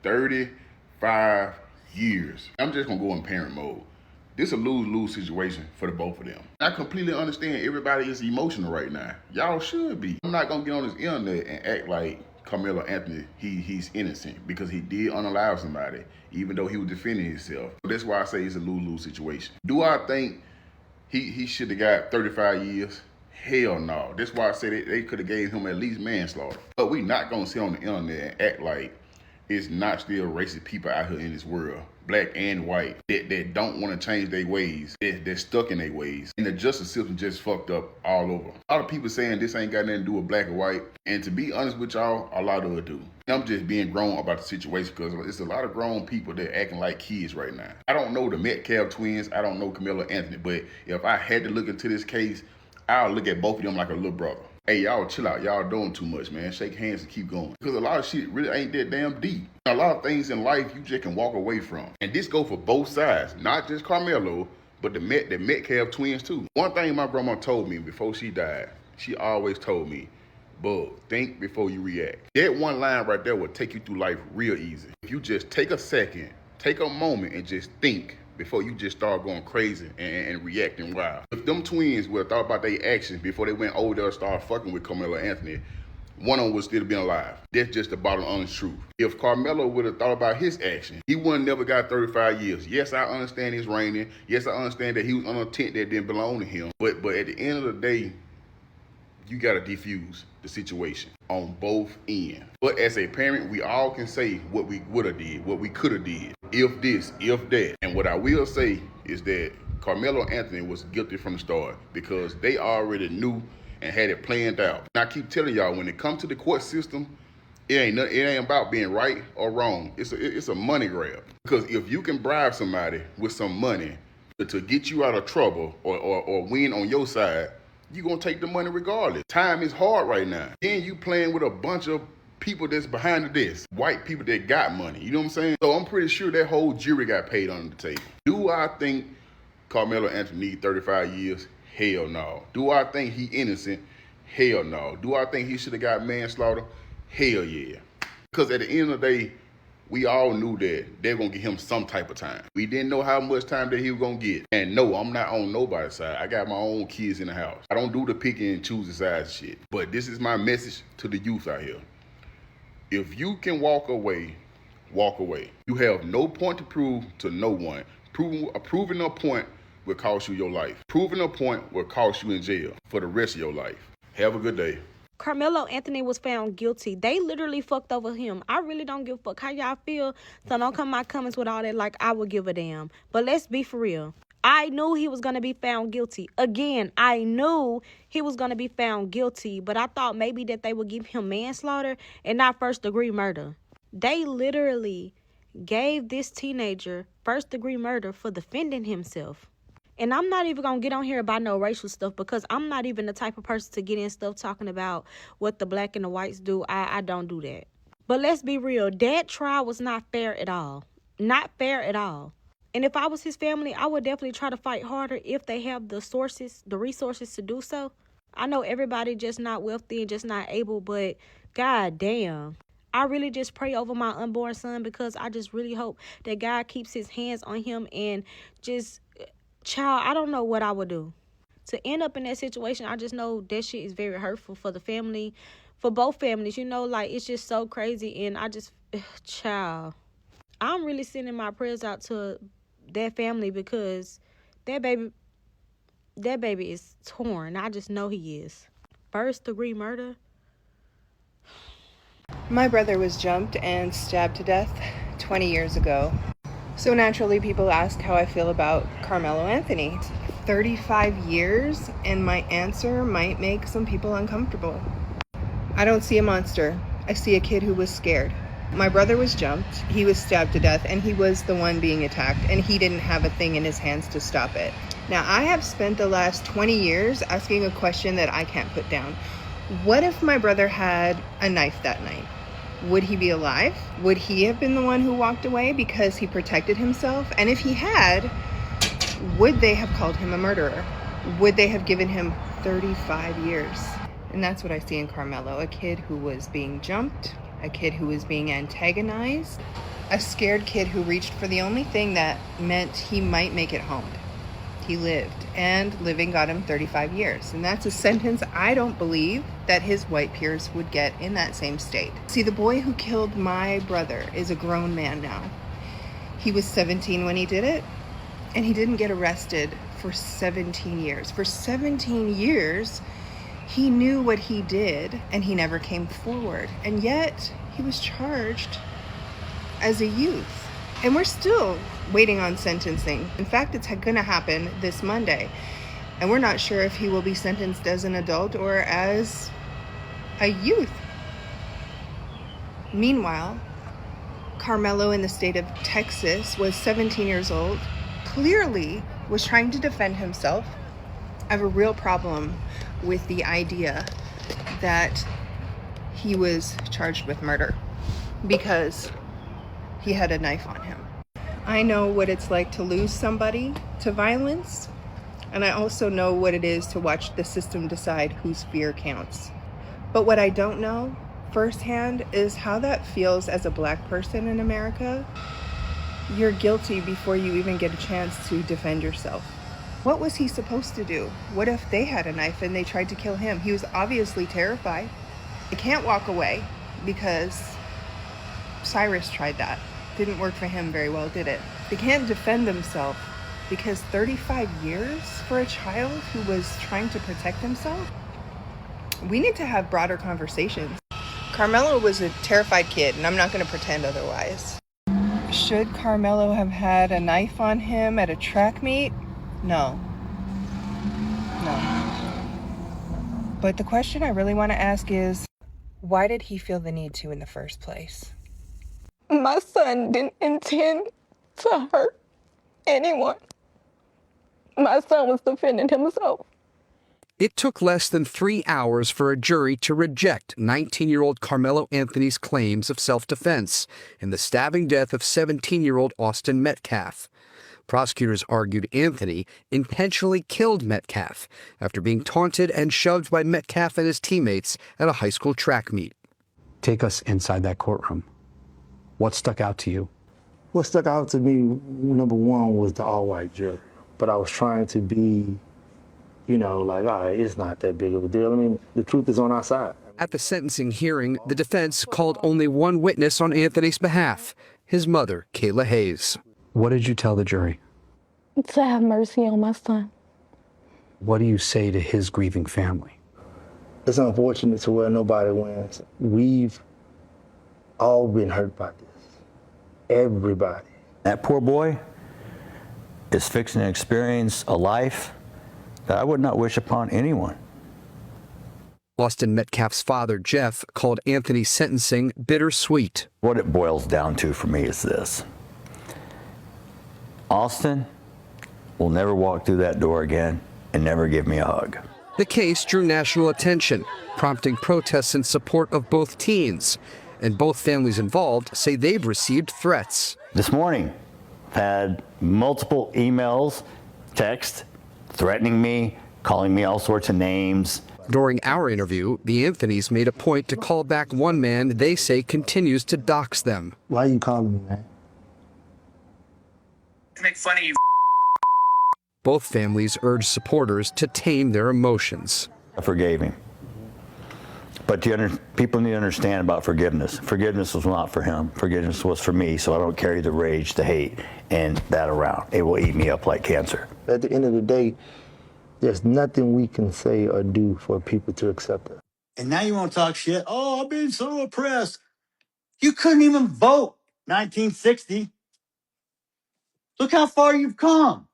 35 years. I'm just going to go in parent mode. This is a lose-lose situation for the both of them. I completely understand everybody is emotional right now. Y'all should be. I'm not going to get on this internet and act like Karmelo Anthony, he's innocent because he did unalive somebody, even though he was defending himself. That's why I say it's a lose-lose situation. Do I think he should have got 35 years? Hell no. That's why I said they could have gave him at least manslaughter. But we not going to sit on the internet and act like it's not still racist people out here in this world, black and white, that don't want to change their ways, they're stuck in their ways. And the justice system just fucked up all over. A lot of people saying this ain't got nothing to do with black or white. And to be honest with y'all, a lot of it do. I'm just being grown about the situation because it's a lot of grown people that acting like kids right now. I don't know the Metcalf twins. I don't know Karmelo Anthony. But if I had to look into this case, I'll look at both of them like a little brother. Hey, y'all chill out. Y'all doing too much, man. Shake hands and keep going. Because a lot of shit really ain't that damn deep. A lot of things in life you just can walk away from. And this go for both sides. Not just Karmelo, but the Metcalf twins too. One thing my grandma told me before she died, she always told me, "Bub, think before you react." That one line right there will take you through life real easy. If you just take a second, take a moment and just think before you just start going crazy and reacting wild. If them twins would have thought about their actions before they went over there and started fucking with Karmelo Anthony, one of them would still have been alive. That's just the bottom honest truth. If Karmelo would have thought about his action, he wouldn't never got 35 years. Yes, I understand it's raining. Yes, I understand that he was on a tent that didn't belong to him. But at the end of the day, you got to defuse the situation on both ends. But as a parent, we all can say what we would have did, what we could have did, if this, if that. And what I will say is that Karmelo Anthony was guilty from the start because they already knew and had it planned out. And I keep telling y'all, when it comes to the court system, it ain't about being right or wrong. It's a money grab. Because if you can bribe somebody with some money to get you out of trouble or win on your side, you're going to take the money regardless. Time is hard right now. Then you playing with a bunch of people that's behind the desk. White people that got money. You know what I'm saying? So I'm pretty sure that whole jury got paid under the table. Do I think Karmelo Anthony need 35 years? Hell no. Do I think he innocent? Hell no. Do I think he should have got manslaughter? Hell yeah. Because at the end of the day, we all knew that they're going to give him some type of time. We didn't know how much time that he was going to get. And no, I'm not on nobody's side. I got my own kids in the house. I don't do the picking and choosing sides shit. But this is my message to the youth out here. If you can walk away, walk away. You have no point to prove to no one. Proving a point will cost you your life. Proving a point will cost you in jail for the rest of your life. Have a good day. Karmelo Anthony was found guilty. They literally fucked over him. I really don't give a fuck how y'all feel. So don't come my comments with all that like I would give a damn. But let's be for real. I knew he was going to be found guilty. Again, I knew he was going to be found guilty. But I thought maybe that they would give him manslaughter and not first-degree murder. They literally gave this teenager first-degree murder for defending himself. And I'm not even going to get on here about no racial stuff because I'm not even the type of person to get in stuff talking about what the black and the whites do. I don't do that. But let's be real. That trial was not fair at all. Not fair at all. And if I was his family, I would definitely try to fight harder if they have the resources to do so. I know everybody just not wealthy and just not able, but god damn. I really just pray over my unborn son because I just really hope that God keeps his hands on him and just... Child, I don't know what I would do. to end up in that situation, I just know that shit is very hurtful for the family, for both families, you know, like, it's just so crazy. And I just, child, I'm really sending my prayers out to that family because that baby is torn. I just know he is. First degree murder. My brother was jumped and stabbed to death 20 years ago. So naturally, people ask how I feel about Karmelo Anthony. 35 years, and my answer might make some people uncomfortable. I don't see a monster. I see a kid who was scared. My brother was jumped, he was stabbed to death, and he was the one being attacked, and he didn't have a thing in his hands to stop it. Now, I have spent the last 20 years asking a question that I can't put down. What if my brother had a knife that night? Would he be alive? Would he have been the one who walked away because he protected himself? And if he had, would they have called him a murderer? Would they have given him 35 years? And that's what I see in Karmelo, a kid who was being jumped, a kid who was being antagonized, a scared kid who reached for the only thing that meant he might make it home. He lived, and living got him 35 years. And that's a sentence I don't believe that his white peers would get in that same state. See, the boy who killed my brother is a grown man now. He was 17 when he did it, and he didn't get arrested for 17 years. For 17 years, he knew what he did, and he never came forward. And yet, he was charged as a youth. And we're still waiting on sentencing. In fact, it's going to happen this Monday. And we're not sure if he will be sentenced as an adult or as a youth. Meanwhile, Karmelo in the state of Texas was 17 years old, clearly was trying to defend himself. I have a real problem with the idea that he was charged with murder because he had a knife on him. I know what it's like to lose somebody to violence, and I also know what it is to watch the system decide whose fear counts. But what I don't know firsthand is how that feels as a Black person in America. You're guilty before you even get a chance to defend yourself. What was he supposed to do? What if they had a knife and they tried to kill him? He was obviously terrified. He can't walk away because Cyrus tried that. Didn't work for him very well, did it? They can't defend themselves because 35 years for a child who was trying to protect himself? We need to have broader conversations. Karmelo was a terrified kid, and I'm not going to pretend otherwise. Should Karmelo have had a knife on him at a track meet? No. But the question I really want to ask is, why did he feel the need to in the first place? My son didn't intend to hurt anyone. My son was defending himself. It took less than 3 hours for a jury to reject 19-year-old Karmelo Anthony's claims of self-defense in the stabbing death of 17-year-old Austin Metcalf. Prosecutors argued Anthony intentionally killed Metcalf after being taunted and shoved by Metcalf and his teammates at a high school track meet. Take us inside that courtroom. What stuck out to you? What stuck out to me, number one, was the all-white jury. But I was trying to be, like, all right, it's not that big of a deal. I mean, the truth is on our side. At the sentencing hearing, the defense called only one witness on Anthony's behalf, his mother, Kayla Hayes. What did you tell the jury? To have mercy on my son. What do you say to his grieving family? It's unfortunate to where nobody wins. We've all been hurt by this. Everybody. That poor boy is fixing to experience a life that I would not wish upon anyone. Austin Metcalf's father, Jeff, called Anthony's sentencing bittersweet. What it boils down to for me is this. Austin will never walk through that door again and never give me a hug. The case drew national attention, prompting protests in support of both teens. And both families involved say they've received threats. This morning, I've had multiple emails, texts, threatening me, calling me all sorts of names. During our interview, the Anthonys made a point to call back one man they say continues to dox them. Why are you calling me, man? To make fun of you. Both families urged supporters to tame their emotions. I forgave him. But people need to understand about forgiveness. Forgiveness was not for him. Forgiveness was for me, so I don't carry the rage, the hate, and that around. It will eat me up like cancer. At the end of the day, there's nothing we can say or do for people to accept us. And now you want to talk shit? Oh, I've been so oppressed. You couldn't even vote 1960. Look how far you've come.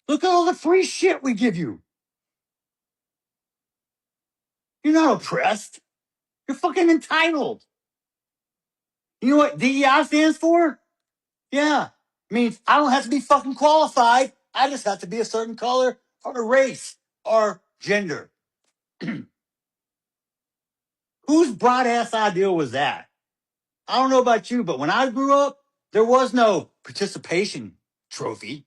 Look at all the free shit we give you. You're not oppressed. You're fucking entitled. You know what DEI stands for? Yeah. Means I don't have to be fucking qualified. I just have to be a certain color or a race or gender. Whose broad ass idea was that? I don't know about you, but when I grew up, there was no participation trophy.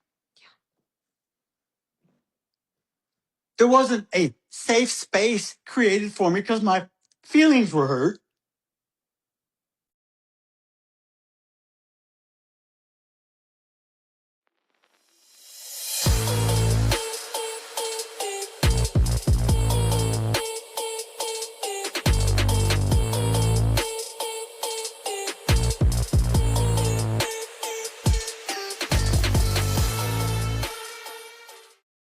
There wasn't a safe space created for me because my feelings were hurt.